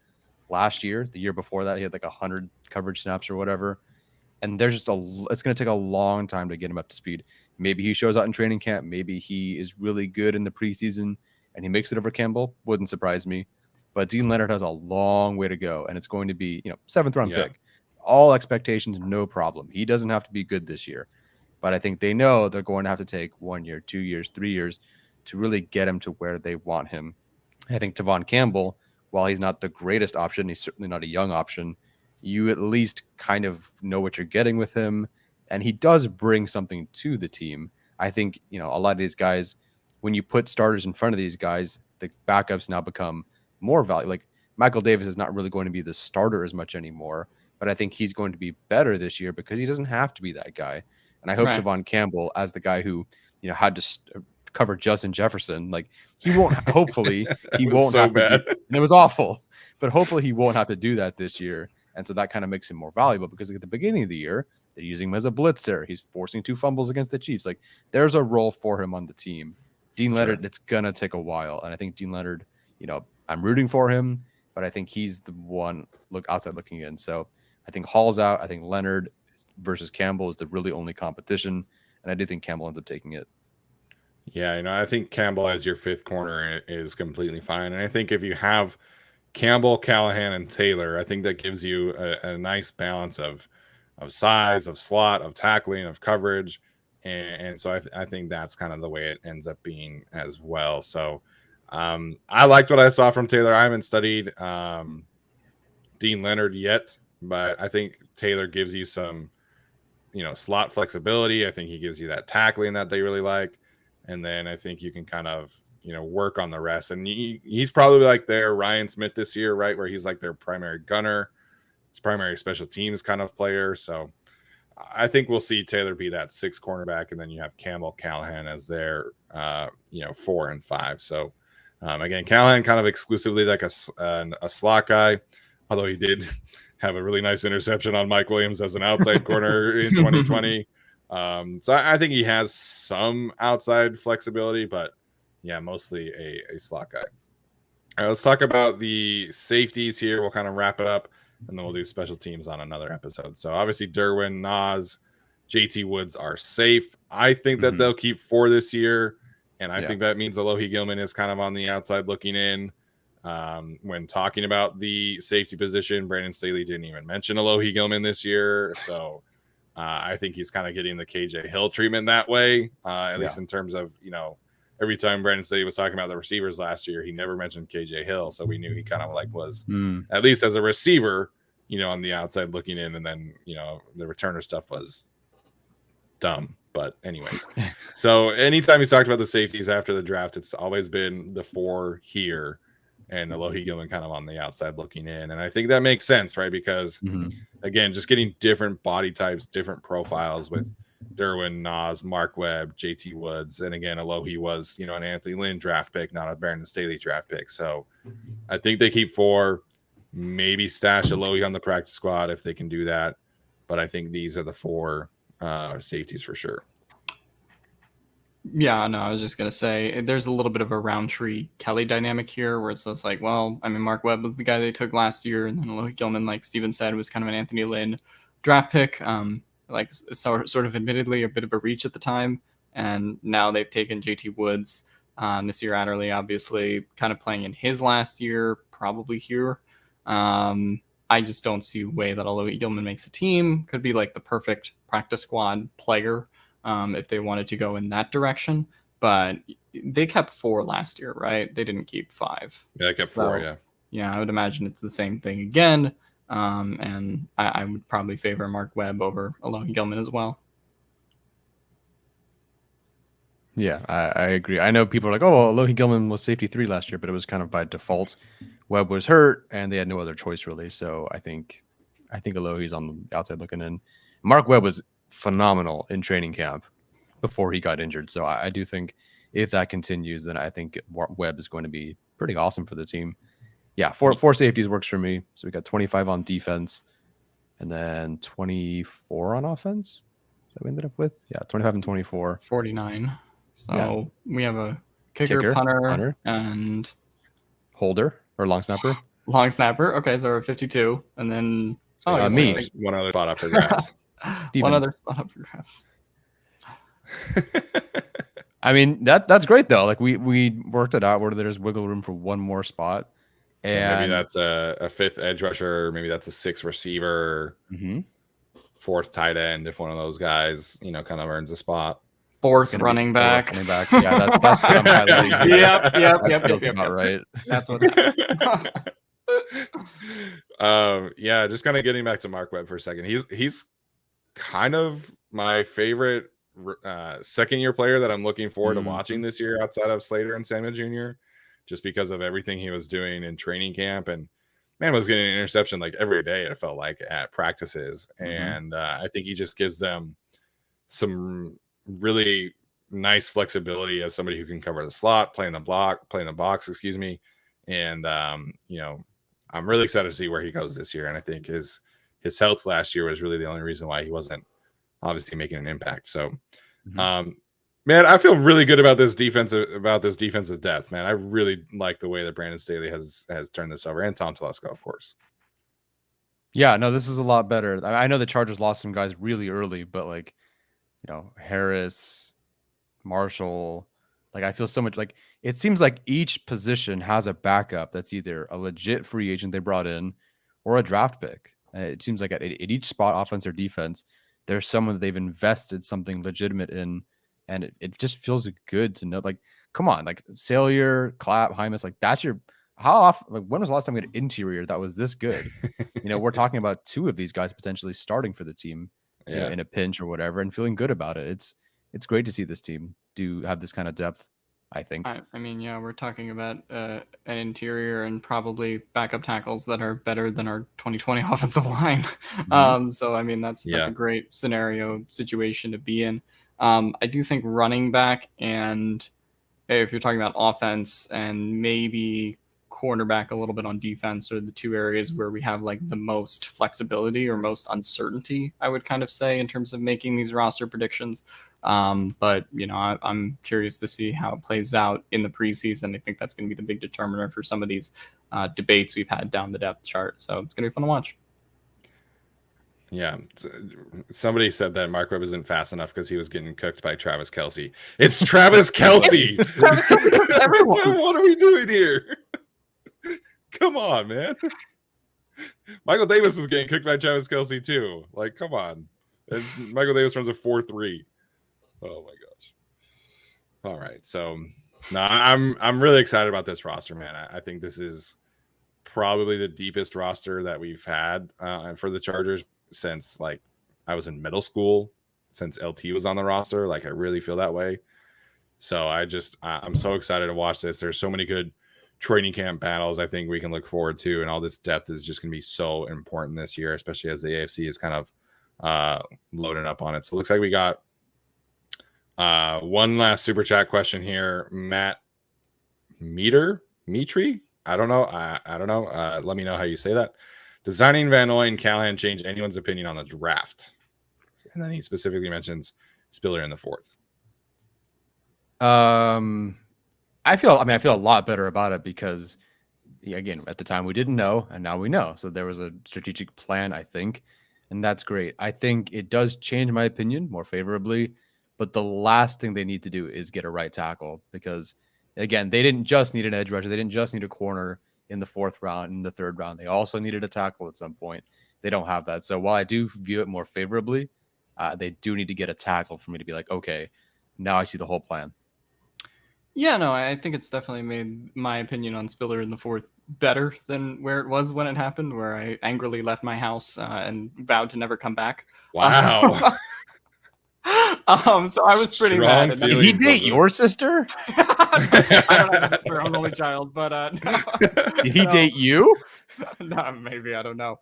last year. The year before that, he had like 100 coverage snaps or whatever. And there's just it's going to take a long time to get him up to speed. Maybe he shows out in training camp. Maybe he is really good in the preseason and he makes it over Campbell. Wouldn't surprise me. But Dean Leonard has a long way to go, and it's going to be, 7th-round pick. All expectations, no problem. He doesn't have to be good this year. But I think they know they're going to have to take 1 year, 2 years, 3 years to really get him to where they want him. I think Tevon Campbell, while he's not the greatest option, he's certainly not a young option. You at least kind of know what you're getting with him, and he does bring something to the team. I think, a lot of these guys, when you put starters in front of these guys, the backups now become more valuable. Like, Michael Davis is not really going to be the starter as much anymore, but I think he's going to be better this year because he doesn't have to be that guy. And I hope Tevon Campbell, as the guy who, had to cover Justin Jefferson, like, he won't, hopefully he won't have to do, and it was awful, but hopefully he won't have to do that this year. And so that kind of makes him more valuable, because at the beginning of the year, they're using him as a blitzer. He's forcing 2 fumbles against the Chiefs. Like, there's a role for him on the team. Dean Leonard, it's going to take a while. And I think Dean Leonard, I'm rooting for him, but I think he's the one outside looking in. So I think Hall's out. I think Leonard versus Campbell is the really only competition. And I do think Campbell ends up taking it. Yeah, I think Campbell as your 5th corner is completely fine. And I think if you have Campbell, Callahan, and Taylor, I think that gives you a nice balance of size, of slot, of tackling, of coverage. And so I think that's kind of the way it ends up being as well. So I liked what I saw from Taylor. I haven't studied Dean Leonard yet, but I think Taylor gives you some, slot flexibility. I think he gives you that tackling that they really like. And then I think you can kind of, work on the rest. And he's probably like their Ryan Smith this year, right? Where he's like their primary gunner. his primary special teams kind of player. So I think we'll see Taylor be that 6 cornerback, and then you have Campbell, Callahan as their 4 and 5. So again, Callahan kind of exclusively like a slot guy, although he did have a really nice interception on Mike Williams as an outside corner in 2020. So I think he has some outside flexibility, but yeah, mostly a slot guy. All right, let's talk about the safeties here. We'll kind of wrap it up, and then we'll do special teams on another episode. So obviously Derwin, Nas, JT Woods are safe. I think that they'll keep 4 this year, and I think that means Alohi Gilman is kind of on the outside looking in. When talking about the safety position, Brandon Staley didn't even mention Alohi Gilman this year, so I think he's kind of getting the KJ Hill treatment that way, at least in terms of, every time Brandon Staley was talking about the receivers last year, he never mentioned KJ Hill. So we knew he kind of like was, at least as a receiver, on the outside looking in. And then, the returner stuff was dumb. But anyways, so anytime he's talked about the safeties after the draft, it's always been the 4 here and Alohi Gilman kind of on the outside looking in. And I think that makes sense, right? Because again, just getting different body types, different profiles with Derwin, Nas, Mark Webb, JT Woods, and again, Alohi was, an Anthony Lynn draft pick, not a Brandon Staley draft pick. So I think they keep 4, maybe stash Alohi on the practice squad if they can do that. But I think these are the 4 safeties for sure. Yeah, no, I was just going to say there's a little bit of a Roundtree Kelly dynamic here where it's just like, well, I mean, Mark Webb was the guy they took last year, and then Alohi Gilman, like Steven said, was kind of an Anthony Lynn draft pick. Like sort of admittedly a bit of a reach at the time. And now they've taken JT Woods, Nasir Adderley, obviously kind of playing in his last year, probably here. I just don't see a way that Alohi Gilman makes a team. Could be like the perfect practice squad player if they wanted to go in that direction. But they kept 4 last year, right? They didn't keep 5. Yeah, they kept 4, yeah. Yeah, I would imagine it's the same thing again. And I would probably favor Mark Webb over Alohi Gilman as well. Yeah, I agree. I know people are like, oh, well, Alohi Gilman was safety 3 last year, but it was kind of by default. Webb was hurt, and they had no other choice really. So I think Alohi's on the outside looking in. Mark Webb was phenomenal in training camp before he got injured. So I do think if that continues, then I think Webb is going to be pretty awesome for the team. Yeah, 4 safeties works for me. So we got 25 on defense and then 24 on offense. Is that what we ended up with? Yeah, 25 and 24. 49. So we have a kicker, punter, and holder or long snapper. Long snapper. Okay, so we're 52. And then me. One other spot up for grabs. One other spot up for grabs. I mean, that's great though. Like we worked it out where there's wiggle room for one more spot. So maybe that's a 5th edge rusher, maybe that's a 6th receiver, 4th tight end if one of those guys, kind of earns a spot. 4th running back. Yeah, that's what I'm highlighting. Yep. About right. That's what. Yeah, just kind of getting back to Mark Webb for a second. He's kind of my favorite second-year player that I'm looking forward to watching this year outside of Slater and Samuel Jr. Just because of everything he was doing in training camp, and man was getting an interception like every day. It felt like at practices, and I think he just gives them some really nice flexibility as somebody who can cover the slot, play in the box, excuse me. And I'm really excited to see where he goes this year. And I think his health last year was really the only reason why he wasn't obviously making an impact. So, man, I feel really good about this defensive depth, man. I really like the way that Brandon Staley has turned this over, and Tom Telesco, of course. Yeah, no, this is a lot better. I know the Chargers lost some guys really early, but like, Harris, Marshall, like I feel so much like it seems like each position has a backup that's either a legit free agent they brought in or a draft pick. It seems like at each spot, offense or defense, there's someone that they've invested something legitimate in. And it just feels good to know, like, come on, like Salyer, Clapp, Hymas, like that's how often, like when was the last time we had an interior that was this good? We're talking about 2 of these guys potentially starting for the team in a pinch or whatever and feeling good about it. It's great to see this team have this kind of depth. I think. I mean, yeah, we're talking about an interior and probably backup tackles that are better than our 2020 offensive line. So I mean, that's a great scenario situation to be in. I do think running back and if you're talking about offense and maybe cornerback a little bit on defense are the two areas where we have like the most flexibility or most uncertainty, I would kind of say, in terms of making these roster predictions. But I'm curious to see how it plays out in the preseason. I think that's going to be the big determiner for some of these debates we've had down the depth chart. So it's going to be fun to watch. Yeah, somebody said that Mark Webb isn't fast enough because he was getting cooked by Travis Kelce. It's Travis Kelce. Travis Kelce cooks everyone. What are we doing here? Come on, man. Michael Davis was getting cooked by Travis Kelce too. Like, come on. And Michael Davis runs a 4.3. Oh my gosh. All right, so no, I'm really excited about this roster, man. I think this is probably the deepest roster that we've had for the Chargers since like I was in middle school, since LT was on the roster. Like I really feel that way. So I'm so excited to watch this. There's so many good training camp battles I think we can look forward to, and all this depth is just going to be so important this year, especially as the AFC is kind of loading up on it. So it looks like we got one last super chat question here. Matt Mitri. I don't know. I don't know. Let me know how you say that. Does signing Van Noy and Callahan change anyone's opinion on the draft? And then he specifically mentions Spiller in the 4th. I feel a lot better about it because, again, at the time we didn't know, and now we know. So there was a strategic plan, I think, and that's great. I think it does change my opinion more favorably, but the last thing they need to do is get a right tackle because, again, they didn't just need an edge rusher. They didn't just need a corner in the 4th round, in the 3rd round. They also needed a tackle at some point. They don't have that. So while I do view it more favorably, they do need to get a tackle for me to be like, okay, now I see the whole plan. Yeah, no, I think it's definitely made my opinion on Spiller in the 4th better than where it was when it happened, where I angrily left my house and vowed to never come back. Wow. So I was pretty mad. Did he date your sister? I don't have a sister. I'm an only child, but no. Did he date you? No, maybe, I don't know.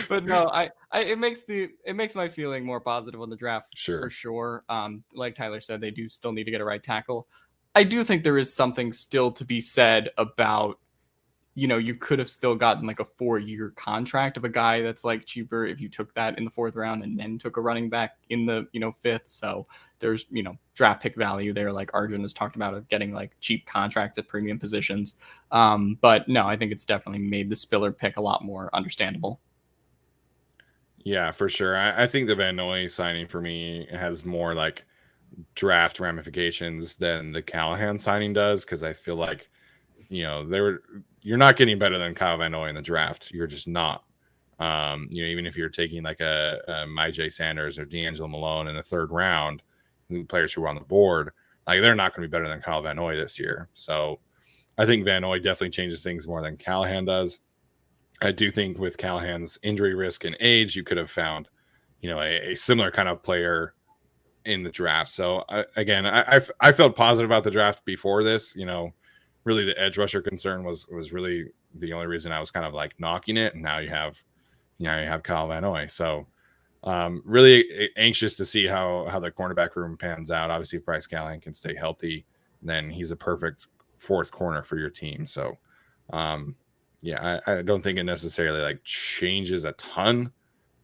But no, it makes my feeling more positive on the draft for sure. Like Tyler said, they do still need to get a right tackle. I do think there is something still to be said about, you could have still gotten like a 4-year contract of a guy that's like cheaper if you took that in the 4th round and then took a running back in the 5th. So there's draft pick value there, like Arjun has talked about, of getting like cheap contracts at premium positions. But no, I think it's definitely made the Spiller pick a lot more understandable. Yeah, for sure. I think the Van Noy signing for me has more like draft ramifications than the Callahan signing does, because I feel like you're not getting better than Kyle Van Noy in the draft. You're just not. Even if you're taking like a Myjai Sanders or D'Angelo Malone in the 3rd round, players who were on the board, like they're not going to be better than Kyle Van Noy this year. So I think Van Noy definitely changes things more than Callahan does. I do think with Callahan's injury risk and age, you could have found, a similar kind of player in the draft. So I felt positive about the draft before this. Really the edge rusher concern was really the only reason I was kind of like knocking it. And now you have Kyle Van Noy. So really anxious to see how the cornerback room pans out. Obviously, if Bryce Callahan can stay healthy, then he's a perfect 4th corner for your team. So I don't think it necessarily like changes a ton,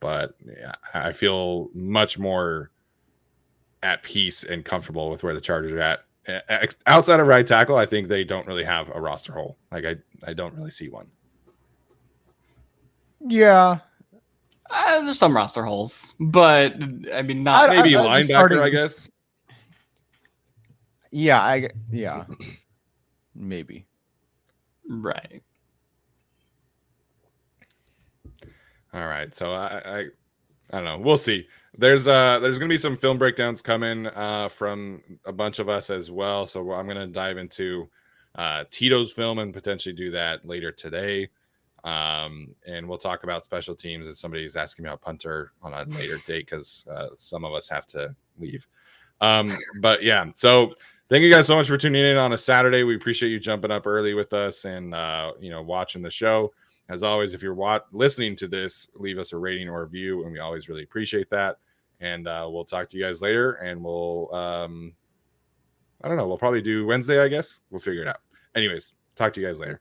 but I feel much more at peace and comfortable with where the Chargers are at. Outside of right tackle, I think they don't really have a roster hole. Like I don't really see one. Yeah. There's some roster holes, but I mean, not maybe linebacker, I guess. Yeah, maybe. Right. All right, so I don't know. We'll see. There's gonna be some film breakdowns coming from a bunch of us as well. So I'm gonna dive into Tito's film and potentially do that later today. And we'll talk about special teams as somebody's asking me about punter on a later date, because some of us have to leave. But yeah, so thank you guys so much for tuning in on a Saturday. We appreciate you jumping up early with us and watching the show. As always, if you're listening to this, leave us a rating or a review, and we always really appreciate that. And we'll talk to you guys later, and we'll I don't know, we'll probably do Wednesday, I guess. We'll figure it out. Anyways, talk to you guys later.